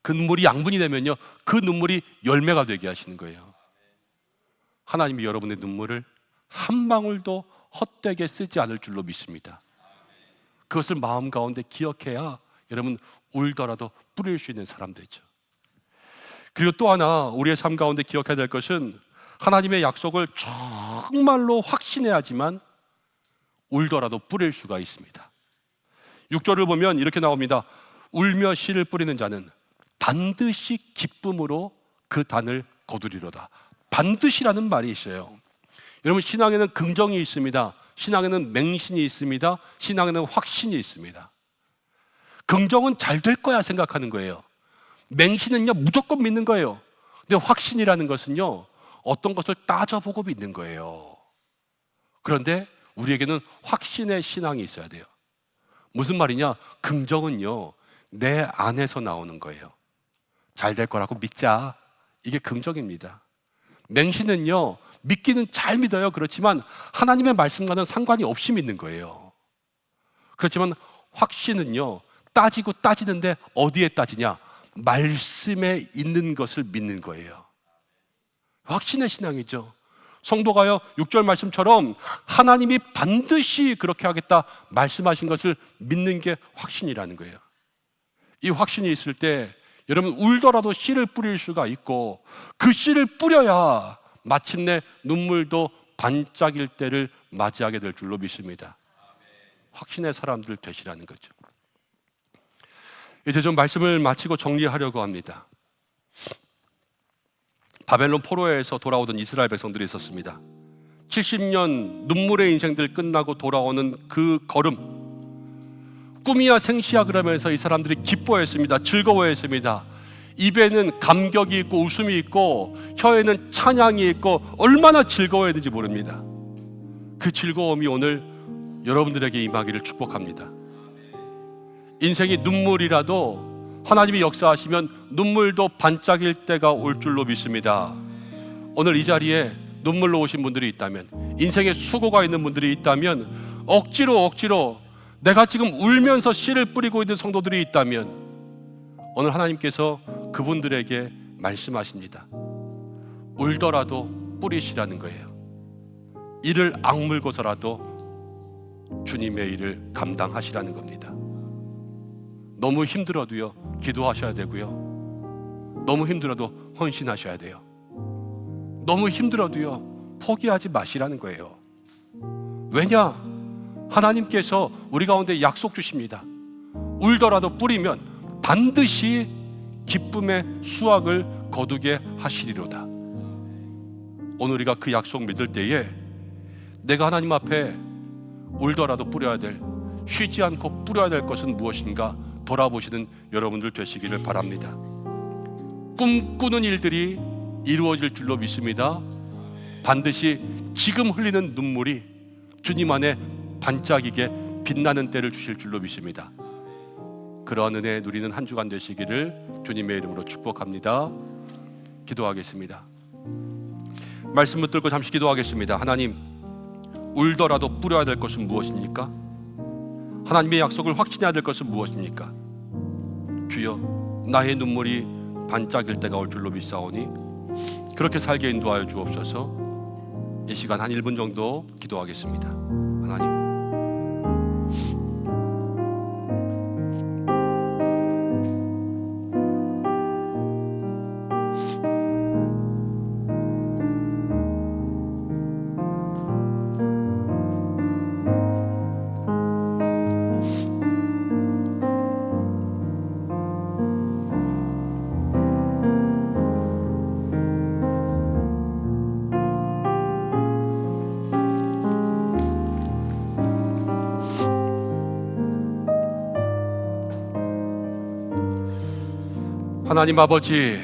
그 눈물이 양분이 되면요, 그 눈물이 열매가 되게 하시는 거예요. 하나님이 여러분의 눈물을 한 방울도 헛되게 쓰지 않을 줄로 믿습니다. 그것을 마음 가운데 기억해야 여러분 울더라도 뿌릴 수 있는 사람 되죠. 그리고 또 하나 우리의 삶 가운데 기억해야 될 것은 하나님의 약속을 정말로 확신해야지만 울더라도 뿌릴 수가 있습니다. 6절을 보면 이렇게 나옵니다. 울며 씨를 뿌리는 자는 반드시 기쁨으로 그 단을 거두리로다. 반드시라는 말이 있어요. 여러분, 신앙에는 긍정이 있습니다. 신앙에는 맹신이 있습니다. 신앙에는 확신이 있습니다. 긍정은 잘 될 거야 생각하는 거예요. 맹신은요, 무조건 믿는 거예요. 근데 확신이라는 것은요, 어떤 것을 따져보고 믿는 거예요. 그런데 우리에게는 확신의 신앙이 있어야 돼요. 무슨 말이냐? 긍정은요, 내 안에서 나오는 거예요. 잘 될 거라고 믿자. 이게 긍정입니다. 맹신은요, 믿기는 잘 믿어요. 그렇지만 하나님의 말씀과는 상관이 없이 믿는 거예요. 그렇지만 확신은요, 따지고 따지는데 어디에 따지냐? 말씀에 있는 것을 믿는 거예요. 확신의 신앙이죠. 성도가요, 6절 말씀처럼 하나님이 반드시 그렇게 하겠다 말씀하신 것을 믿는 게 확신이라는 거예요. 이 확신이 있을 때 여러분 울더라도 씨를 뿌릴 수가 있고, 그 씨를 뿌려야 마침내 눈물도 반짝일 때를 맞이하게 될 줄로 믿습니다. 확신의 사람들 되시라는 거죠. 이제 좀 말씀을 마치고 정리하려고 합니다. 바벨론 포로에서 돌아오던 이스라엘 백성들이 있었습니다. 70년 눈물의 인생들 끝나고 돌아오는 그 걸음, 꿈이야 생시야 그러면서 이 사람들이 기뻐했습니다. 즐거워했습니다. 입에는 감격이 있고 웃음이 있고 혀에는 찬양이 있고 얼마나 즐거워했는지 모릅니다. 그 즐거움이 오늘 여러분들에게 임하기를 축복합니다. 인생이 눈물이라도 하나님이 역사하시면 눈물도 반짝일 때가 올 줄로 믿습니다. 오늘 이 자리에 눈물로 오신 분들이 있다면, 인생에 수고가 있는 분들이 있다면, 억지로 내가 지금 울면서 씨를 뿌리고 있는 성도들이 있다면 오늘 하나님께서 그분들에게 말씀하십니다. 울더라도 뿌리시라는 거예요. 이를 악물고서라도 주님의 일을 감당하시라는 겁니다. 너무 힘들어도요, 기도하셔야 되고요. 너무 힘들어도 헌신하셔야 돼요. 너무 힘들어도요, 포기하지 마시라는 거예요. 왜냐? 하나님께서 우리 가운데 약속 주십니다. 울더라도 뿌리면 반드시 기쁨의 수확을 거두게 하시리로다. 오늘 우리가 그 약속 믿을 때에 내가 하나님 앞에 울더라도 뿌려야 될, 쉬지 않고 뿌려야 될 것은 무엇인가 돌아보시는 여러분들 되시기를 바랍니다. 꿈꾸는 일들이 이루어질 줄로 믿습니다. 반드시 지금 흘리는 눈물이 주님 안에 반짝이게 빛나는 때를 주실 줄로 믿습니다. 그러한 은혜 누리는 한 주간 되시기를 주님의 이름으로 축복합니다. 기도하겠습니다. 말씀 붙들고 잠시 기도하겠습니다. 하나님, 울더라도 뿌려야 될 것은 무엇입니까? 하나님의 약속을 확신해야 될 것은 무엇입니까? 주여, 나의 눈물이 반짝일 때가 올 줄로 믿사오니 그렇게 살게 인도하여 주옵소서. 이 시간 한 1분 정도 기도하겠습니다. 하나님, 하나님 아버지,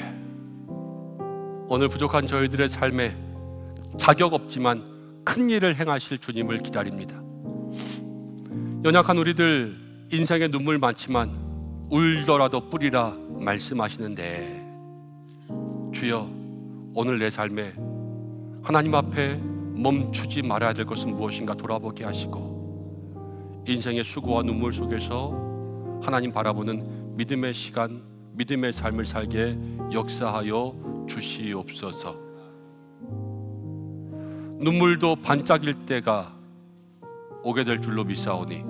오늘 부족한 저희들의 삶에 자격 없지만 큰 일을 행하실 주님을 기다립니다. 연약한 우리들 인생에 눈물 많지만 울더라도 뿌리라 말씀하시는데, 주여, 오늘 내 삶에 하나님 앞에 멈추지 말아야 될 것은 무엇인가 돌아보게 하시고, 인생의 수고와 눈물 속에서 하나님 바라보는 믿음의 시간, 믿음의 삶을 살게 역사하여 주시옵소서. 눈물도 반짝일 때가 오게 될 줄로 믿사오니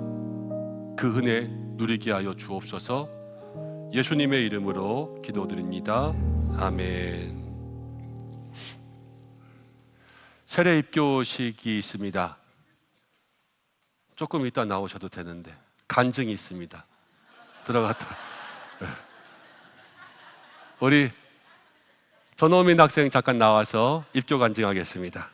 그 은혜 누리게 하여 주옵소서. 예수님의 이름으로 기도드립니다. 아멘. 세례 입교식이 있습니다. 조금 이따 나오셔도 되는데 간증이 있습니다. 들어갔다. 우리 전호민 학생 잠깐 나와서 입교 간증하겠습니다.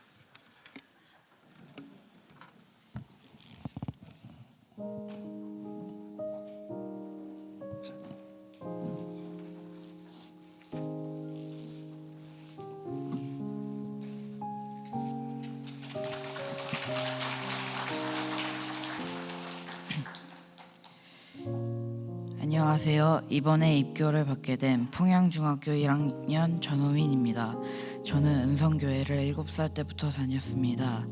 안녕하세요. 이번에 입교를 받게 된 풍양중학교 1학년 전호민입니다. 저는 은성교회를 7살 때부터 다녔습니다.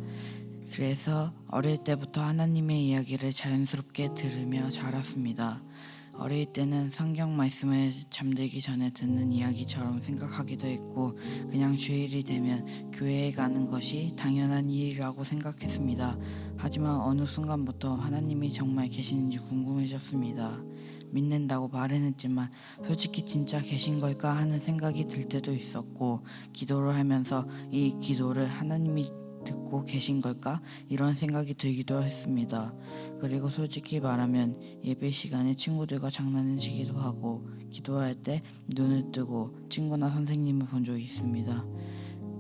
그래서 어릴 때부터 하나님의 이야기를 자연스럽게 들으며 자랐습니다. 어릴 때는 성경 말씀을 잠들기 전에 듣는 이야기처럼 생각하기도 했고 그냥 주일이 되면 교회에 가는 것이 당연한 일이라고 생각했습니다. 하지만 어느 순간부터 하나님이 정말 계시는지 궁금해졌습니다. 믿는다고 말은 했지만 솔직히 진짜 계신 걸까 하는 생각이 들 때도 있었고 기도를 하면서 이 기도를 하나님이 듣고 계신 걸까? 이런 생각이 들기도 했습니다. 그리고 솔직히 말하면 예배 시간에 친구들과 장난을 치기도 하고 기도할 때 눈을 뜨고 친구나 선생님을 본 적이 있습니다.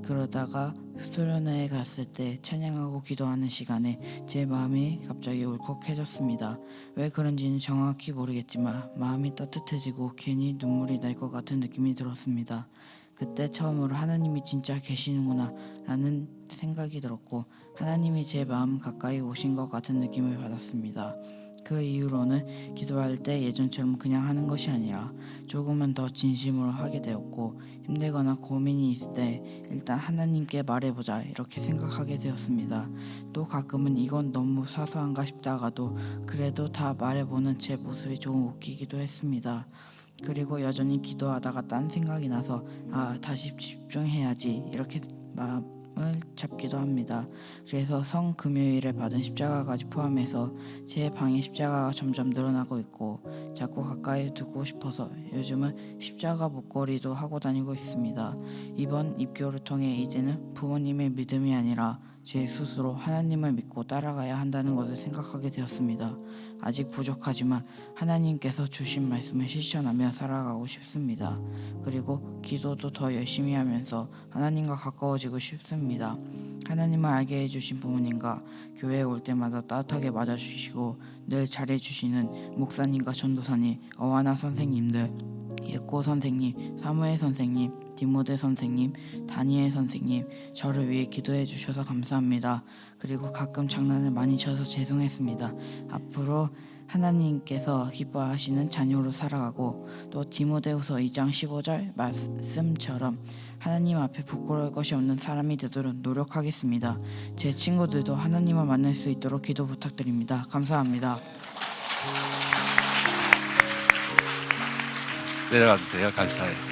그러다가 수련회에 갔을 때 찬양하고 기도하는 시간에 제 마음이 갑자기 울컥해졌습니다. 왜 그런지는 정확히 모르겠지만 마음이 따뜻해지고 괜히 눈물이 날 것 같은 느낌이 들었습니다. 그때 처음으로 하나님이 진짜 계시는구나 라는 생각이 들었고 하나님이 제 마음 가까이 오신 것 같은 느낌을 받았습니다. 그 이후로는 기도할 때 예전처럼 그냥 하는 것이 아니라 조금은 더 진심으로 하게 되었고 힘들거나 고민이 있을 때 일단 하나님께 말해보자 이렇게 생각하게 되었습니다. 또 가끔은 이건 너무 사소한가 싶다가도 그래도 다 말해보는 제 모습이 조금 웃기기도 했습니다. 그리고 여전히 기도하다가 딴 생각이 나서 다시 집중해야지 이렇게 마음을 잡기도 합니다. 그래서 성금요일에 받은 십자가까지 포함해서 제 방에 십자가가 점점 늘어나고 있고 자꾸 가까이 두고 싶어서 요즘은 십자가 목걸이도 하고 다니고 있습니다. 이번 입교를 통해 이제는 부모님의 믿음이 아니라 제 스스로 하나님을 믿고 따라가야 한다는 것을 생각하게 되었습니다. 아직 부족하지만 하나님께서 주신 말씀을 실천하며 살아가고 싶습니다. 그리고 기도도 더 열심히 하면서 하나님과 가까워지고 싶습니다. 하나님을 알게 해주신 부모님과 교회에 올 때마다 따뜻하게 맞아주시고 늘 잘해주시는 목사님과 전도사님, 어와나 선생님들, 예고 선생님, 사무엘 선생님, 디모데 선생님, 다니엘 선생님 저를 위해 기도해 주셔서 감사합니다. 그리고 가끔 장난을 많이 쳐서 죄송했습니다. 앞으로 하나님께서 기뻐하시는 자녀로 살아가고 또 디모데후서 2장 15절 말씀처럼 하나님 앞에 부끄러울 것이 없는 사람이 되도록 노력하겠습니다. 제 친구들도 하나님을 만날 수 있도록 기도 부탁드립니다. 감사합니다. 내려가도 돼요. 감사해요.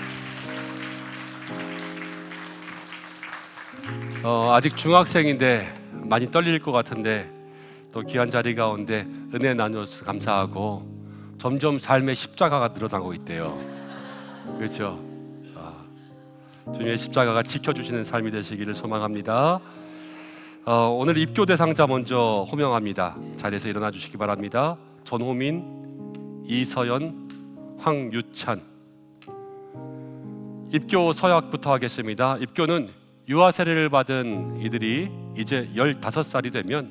아직 중학생인데 많이 떨릴 것 같은데 또 귀한 자리 가운데 은혜 나눠서 감사하고 점점 삶의 십자가가 늘어나고 있대요. 그렇죠? 주님의 십자가가 지켜주시는 삶이 되시기를 소망합니다. 오늘 입교 대상자 먼저 호명합니다. 자리에서 일어나 주시기 바랍니다. 전호민, 이서연, 황유찬. 입교 서약부터 하겠습니다. 입교는 유아 세례를 받은 이들이 이제 15살이 되면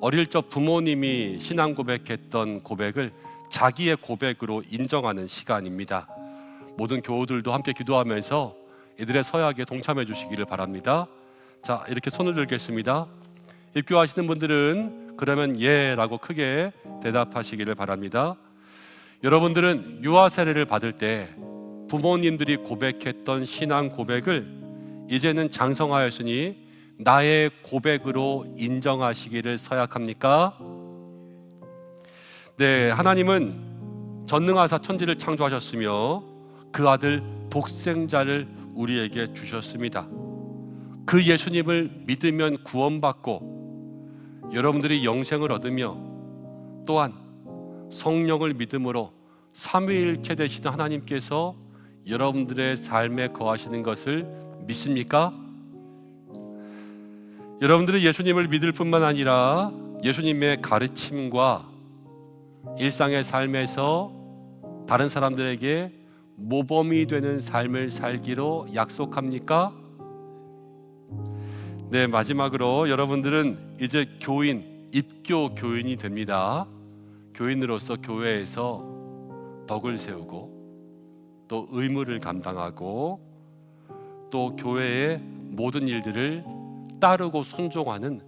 어릴 적 부모님이 신앙 고백했던 고백을 자기의 고백으로 인정하는 시간입니다. 모든 교우들도 함께 기도하면서 이들의 서약에 동참해 주시기를 바랍니다. 자, 이렇게 손을 들겠습니다. 입교하시는 분들은 그러면 예라고 크게 대답하시기를 바랍니다. 여러분들은 유아 세례를 받을 때 부모님들이 고백했던 신앙 고백을 이제는 장성하였으니 나의 고백으로 인정하시기를 서약합니까? 네, 하나님은 전능하사 천지를 창조하셨으며 그 아들 독생자를 우리에게 주셨습니다. 그 예수님을 믿으면 구원받고 여러분들이 영생을 얻으며 또한 성령을 믿음으로 삼위일체 되시는 하나님께서 여러분들의 삶에 거하시는 것을 믿습니까? 여러분들이 예수님을 믿을 뿐만 아니라 예수님의 가르침과 일상의 삶에서 다른 사람들에게 모범이 되는 삶을 살기로 약속합니까? 네, 마지막으로 여러분들은 이제 교인, 입교 교인이 됩니다. 교인으로서 교회에서 덕을 세우고 또 의무를 감당하고 또 교회의 모든 일들을 따르고 순종하는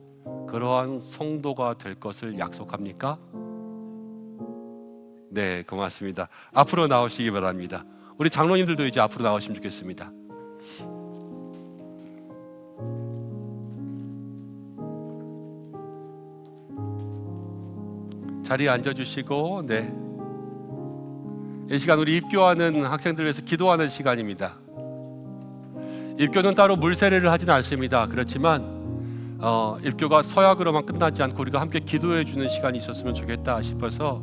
그러한 성도가 될 것을 약속합니까? 네, 고맙습니다. 앞으로 나오시기 바랍니다. 우리 장로님들도 이제 앞으로 나오시면 좋겠습니다. 자리에 앉아주시고, 이 시간 우리 입교하는 학생들 위해서 기도하는 시간입니다. 입교는 따로 물세례를 하지는 않습니다. 그렇지만 입교가 서약으로만 끝나지 않고 우리가 함께 기도해 주는 시간이 있었으면 좋겠다 싶어서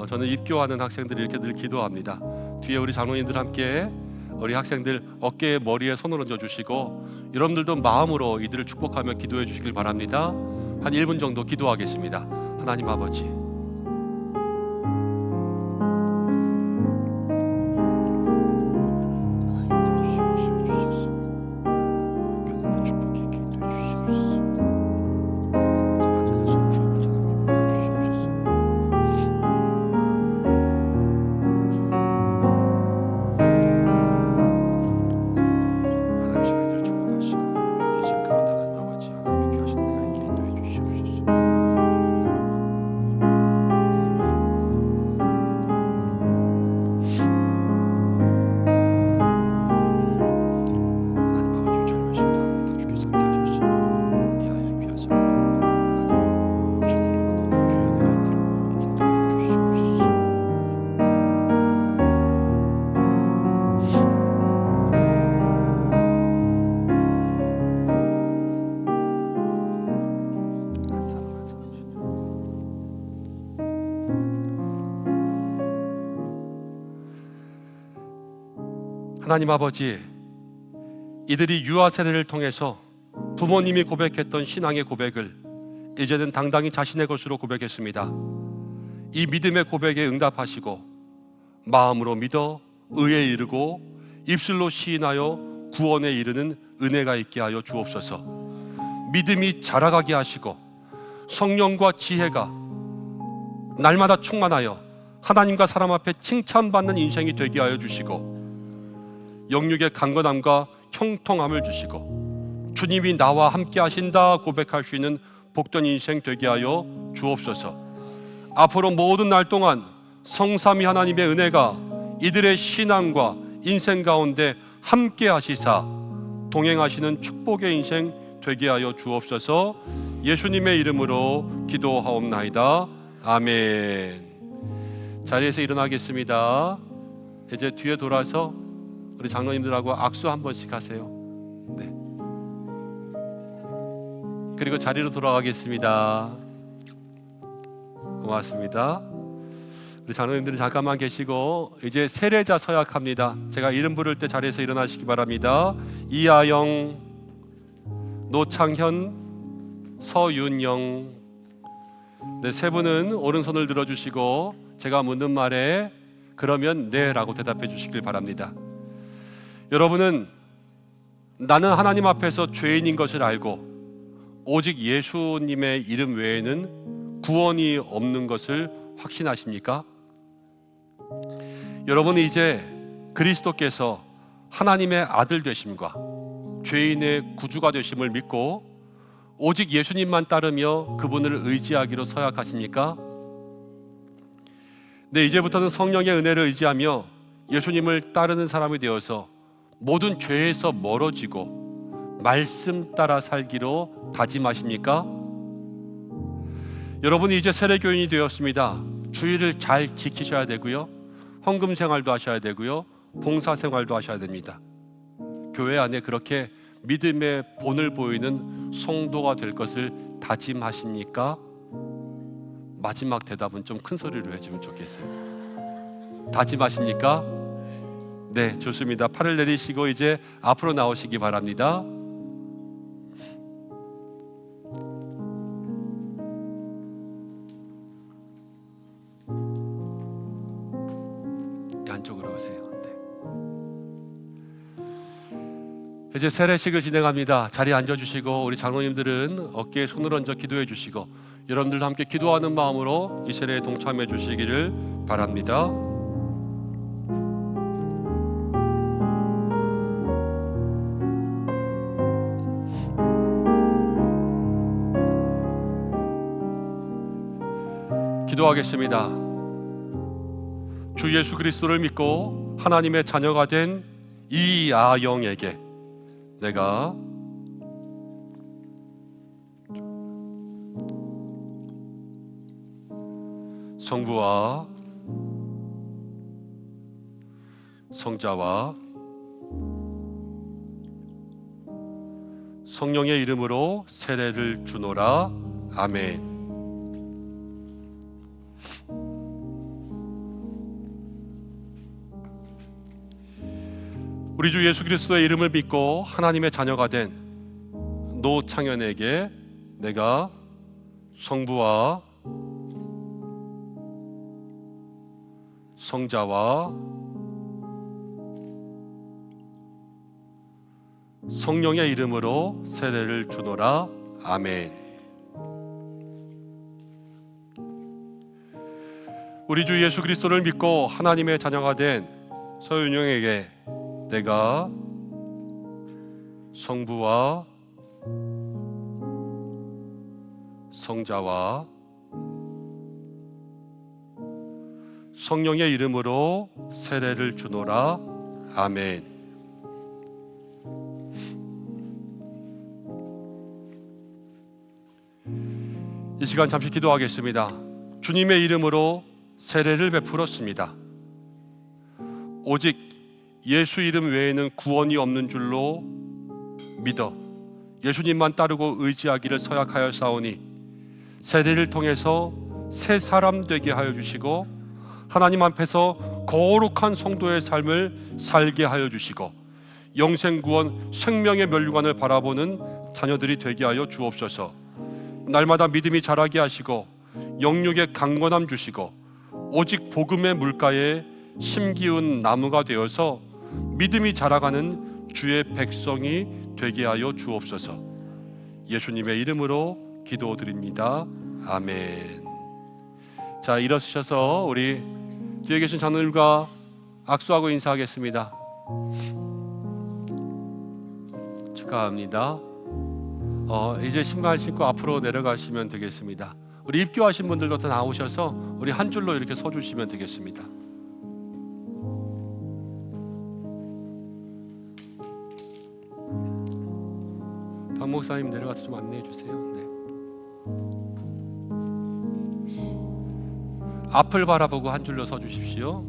저는 입교하는 학생들이 이렇게 늘 기도합니다. 뒤에 우리 장로님들 함께 우리 학생들 어깨에 머리에 손을 얹어 주시고, 여러분들도 마음으로 이들을 축복하며 기도해 주시길 바랍니다. 한 1분 정도 기도하겠습니다. 하나님 아버지, 하나님 아버지, 이들이 유아 세례를 통해서 부모님이 고백했던 신앙의 고백을 이제는 당당히 자신의 것으로 고백했습니다. 이 믿음의 고백에 응답하시고 마음으로 믿어 의에 이르고 입술로 시인하여 구원에 이르는 은혜가 있게 하여 주옵소서. 믿음이 자라가게 하시고 성령과 지혜가 날마다 충만하여 하나님과 사람 앞에 칭찬받는 인생이 되게 하여 주시고, 영육의 강건함과 형통함을 주시고 주님이 나와 함께 하신다 고백할 수 있는 복된 인생 되게 하여 주옵소서. 앞으로 모든 날 동안 성삼위 하나님의 은혜가 이들의 신앙과 인생 가운데 함께 하시사 동행하시는 축복의 인생 되게 하여 주옵소서. 예수님의 이름으로 기도하옵나이다. 아멘. 자리에서 일어나겠습니다. 이제 뒤에 돌아서 우리 장로님들하고 악수 한 번씩 하세요. 그리고 자리로 돌아가겠습니다. 고맙습니다. 우리 장로님들은 잠깐만 계시고 이제 세례자 서약합니다. 제가 이름 부를 때 자리에서 일어나시기 바랍니다. 이하영, 노창현, 서윤영. 세 분은 오른손을 들어주시고 제가 묻는 말에 그러면 네 라고 대답해 주시길 바랍니다. 여러분은 나는 하나님 앞에서 죄인인 것을 알고 오직 예수님의 이름 외에는 구원이 없는 것을 확신하십니까? 여러분은 이제 그리스도께서 하나님의 아들 되심과 죄인의 구주가 되심을 믿고 오직 예수님만 따르며 그분을 의지하기로 서약하십니까? 네, 이제부터는 성령의 은혜를 의지하며 예수님을 따르는 사람이 되어서 모든 죄에서 멀어지고 말씀 따라 살기로 다짐하십니까? 여러분이 이제 세례교인이 되었습니다. 주의를 잘 지키셔야 되고요, 헌금 생활도 하셔야 되고요, 봉사 생활도 하셔야 됩니다. 교회 안에 그렇게 믿음의 본을 보이는 성도가 될 것을 다짐하십니까? 마지막 대답은 좀 큰 소리로 해주면 좋겠어요. 다짐하십니까? 네, 좋습니다. 팔을 내리시고 이제 앞으로 나오시기 바랍니다. 안쪽으로 오세요. 네. 이제 세례식을 진행합니다. 자리에 앉아주시고 우리 장로님들은 어깨에 손을 얹어 기도해 주시고 여러분들도 함께 기도하는 마음으로 이 세례에 동참해 주시기를 바랍니다. 기도하겠습니다. 주 예수 그리스도를 믿고 하나님의 자녀가 된 이아영에게 내가 성부와 성자와 성령의 이름으로 세례를 주노라. 아멘. 우리 주 예수 그리스도의 이름을 믿고 하나님의 자녀가 된 노창현에게 내가 성부와 성자와 성령의 이름으로 세례를 주노라. 아멘. 우리 주 예수 그리스도를 믿고 하나님의 자녀가 된 서윤영에게 내가 성부와 성자와 성령의 이름으로 세례를 주노라. 아멘. 이 시간 잠시 기도하겠습니다. 주님의 이름으로 세례를 베풀었습니다. 오직 예수 이름 외에는 구원이 없는 줄로 믿어 예수님만 따르고 의지하기를 서약하여 사오니 세례를 통해서 새 사람 되게 하여 주시고 하나님 앞에서 거룩한 성도의 삶을 살게 하여 주시고 영생 구원 생명의 면류관을 바라보는 자녀들이 되게 하여 주옵소서. 날마다 믿음이 자라게 하시고 영육의 강건함 주시고 오직 복음의 물가에 심기운 나무가 되어서 믿음이 자라가는 주의 백성이 되게 하여 주옵소서. 예수님의 이름으로 기도드립니다. 아멘. 자, 일어서셔서 우리 뒤에 계신 장로님과 악수하고 인사하겠습니다. 축하합니다. 이제 신발 신고 앞으로 내려가시면 되겠습니다. 우리 입교하신 분들도 다 나오셔서 우리 한 줄로 이렇게 서주시면 되겠습니다. 박 목사님 내려가서 좀 안내해 주세요. 네. 앞을 바라보고 한 줄로 서 주십시오.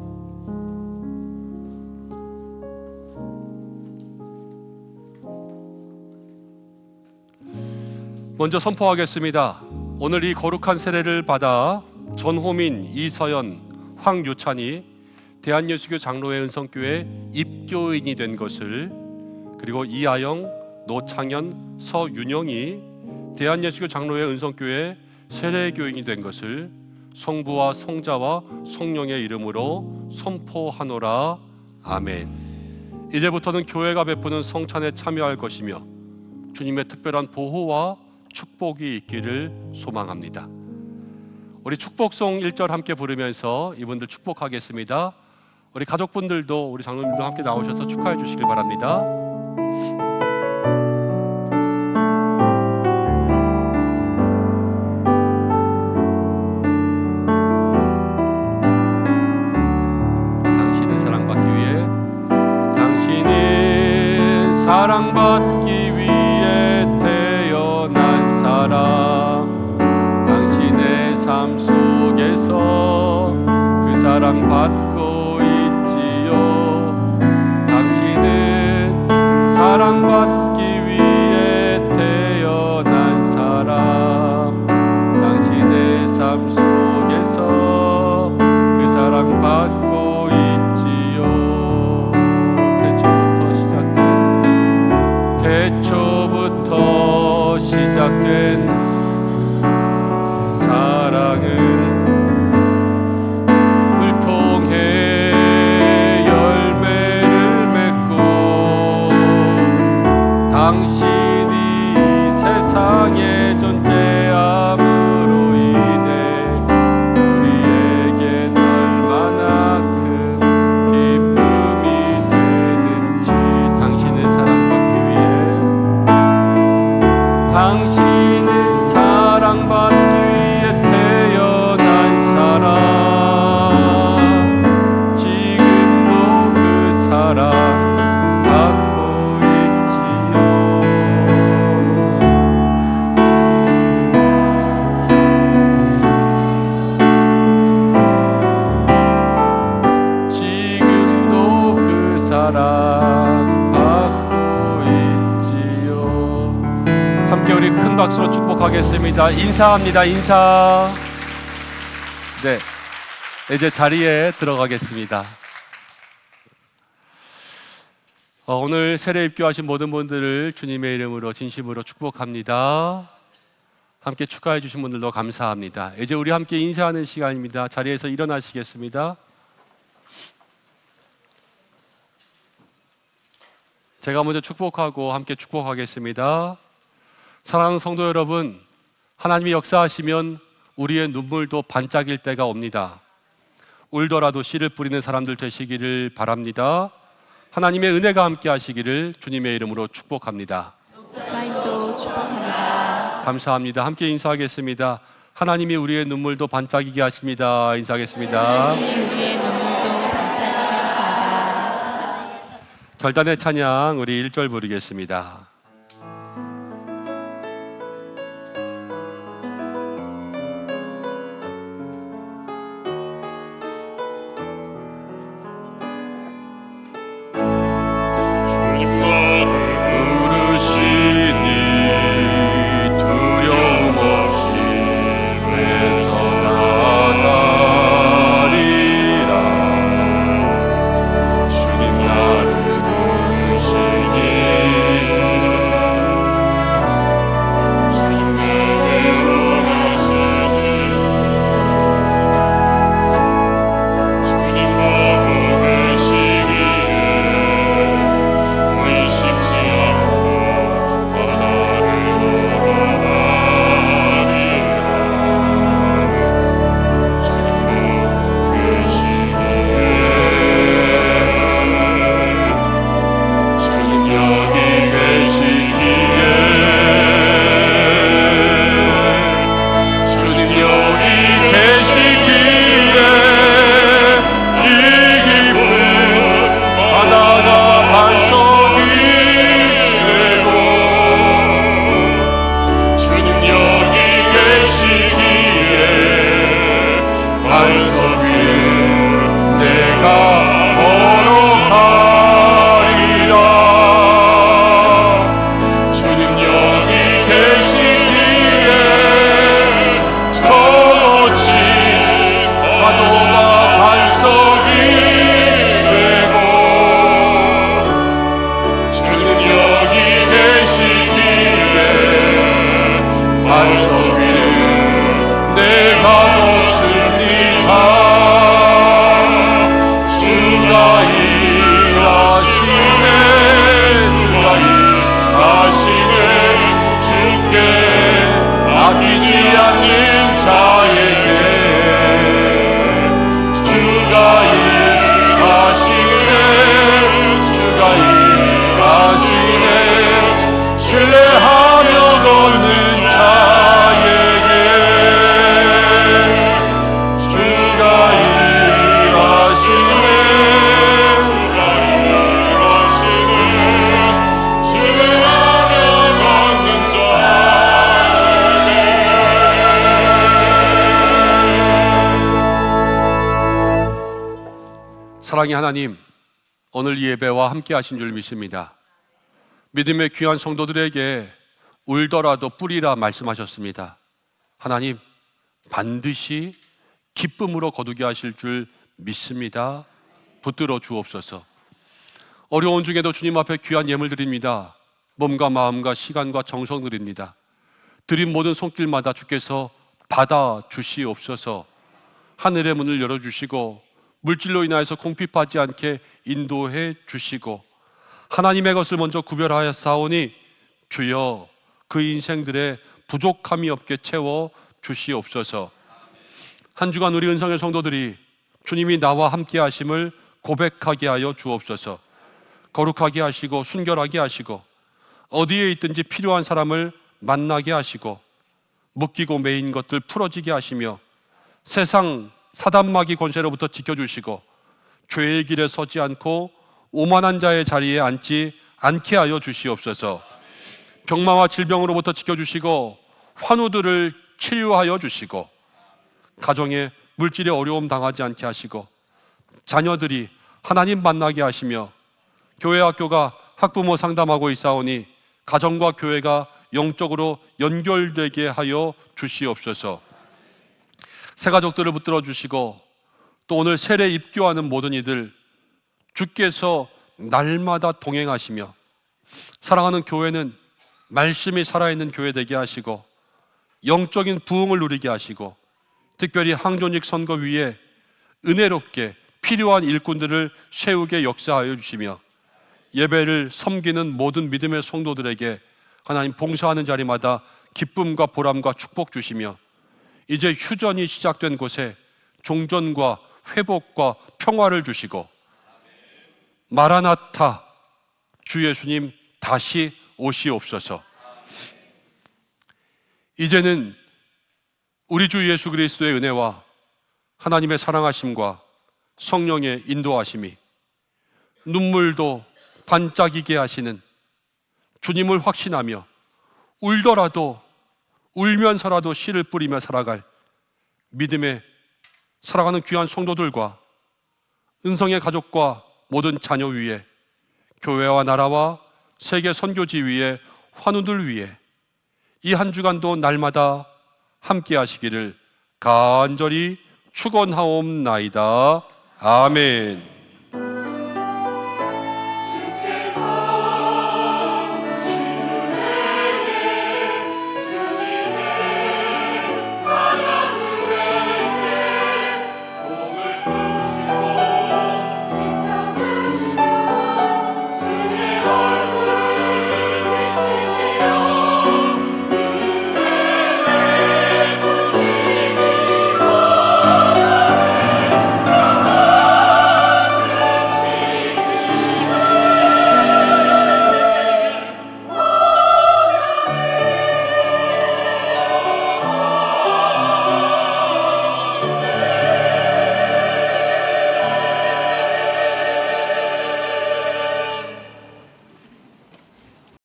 먼저 선포하겠습니다. 오늘 이 거룩한 세례를 받아 전호민, 이서연, 황유찬이 대한예수교 장로회 은성교회 입교인이 된 것을, 그리고 이하영, 노창현, 서윤영이 대한예수교 장로회 은성교회 세례교인이 된 것을 성부와 성자와 성령의 이름으로 선포하노라. 아멘. 이제부터는 교회가 베푸는 성찬에 참여할 것이며 주님의 특별한 보호와 축복이 있기를 소망합니다. 우리 축복송 1절 함께 부르면서 이분들 축복하겠습니다. 우리 가족분들도 우리 장로님도 함께 나오셔서 축하해 주시길 바랍니다. 당신은 사랑받기 위해, 당신은 사랑받기 위해 태어난 사람, 당신의 삶 속에서 그 사랑 받고 있지요. 당신은 사랑받기 위해 태어난 사람, 당신의 삶 속에서 그 사랑 받고 있지요. 태초부터 시작된 사랑은 을 통해 사랑받고 있지요. 함께 우리 큰 박수로 축복하겠습니다. 인사합니다. 인사. 네, 이제 자리에 들어가겠습니다. 오늘 세례 입교하신 모든 분들을 주님의 이름으로 진심으로 축복합니다. 함께 축하해 주신 분들도 감사합니다. 이제 우리 함께 인사하는 시간입니다. 자리에서 일어나시겠습니다. 제가 먼저 축복하고 함께 축복하겠습니다. 사랑하는 성도 여러분, 하나님이 역사하시면 우리의 눈물도 반짝일 때가 옵니다. 울더라도 씨를 뿌리는 사람들 되시기를 바랍니다. 하나님의 은혜가 함께 하시기를 주님의 이름으로 축복합니다. 목사님도 축복합니다. 감사합니다. 함께 인사하겠습니다. 하나님이 우리의 눈물도 반짝이게 하십니다. 인사하겠습니다. 우리의 눈물도 반짝이게 하십니다. 결단의 찬양 우리 1절 부르겠습니다. 사랑의 하나님, 오늘 이 예배와 함께 하신 줄 믿습니다. 믿음의 귀한 성도들에게 울더라도 뿌리라 말씀하셨습니다. 하나님, 반드시 기쁨으로 거두게 하실 줄 믿습니다. 붙들어 주옵소서. 어려운 중에도 주님 앞에 귀한 예물 드립니다. 몸과 마음과 시간과 정성 드립니다. 드린 모든 손길마다 주께서 받아 주시옵소서. 하늘의 문을 열어주시고 물질로 인하여서 궁핍하지 않게 인도해 주시고 하나님의 것을 먼저 구별하여 싸우니 주여 그 인생들의 부족함이 없게 채워 주시옵소서. 한 주간 우리 은성의 성도들이 주님이 나와 함께 하심을 고백하게 하여 주옵소서. 거룩하게 하시고 순결하게 하시고 어디에 있든지 필요한 사람을 만나게 하시고 묶이고 매인 것들 풀어지게 하시며 세상 사단마귀 권세로부터 지켜주시고 죄의 길에 서지 않고 오만한 자의 자리에 앉지 않게 하여 주시옵소서. 병마와 질병으로부터 지켜주시고 환우들을 치유하여 주시고 가정에 물질의 어려움 당하지 않게 하시고 자녀들이 하나님 만나게 하시며 교회 학교가 학부모 상담하고 있사오니 가정과 교회가 영적으로 연결되게 하여 주시옵소서. 새가족들을 붙들어 주시고 또 오늘 세례 입교하는 모든 이들 주께서 날마다 동행하시며 사랑하는 교회는 말씀이 살아있는 교회 되게 하시고 영적인 부흥을 누리게 하시고 특별히 항존직 선거 위에 은혜롭게 필요한 일꾼들을 세우게 역사하여 주시며 예배를 섬기는 모든 믿음의 성도들에게 하나님 봉사하는 자리마다 기쁨과 보람과 축복 주시며 이제 휴전이 시작된 곳에 종전과 회복과 평화를 주시고 마라나타 주 예수님 다시 오시옵소서. 이제는 우리 주 예수 그리스도의 은혜와 하나님의 사랑하심과 성령의 인도하심이 눈물도 반짝이게 하시는 주님을 확신하며 울더라도 울면서라도 씨를 뿌리며 살아갈 믿음의 살아가는 귀한 성도들과 은성의 가족과 모든 자녀 위에 교회와 나라와 세계 선교지 위에 환우들 위에 이 한 주간도 날마다 함께 하시기를 간절히 축원하옵나이다. 아멘.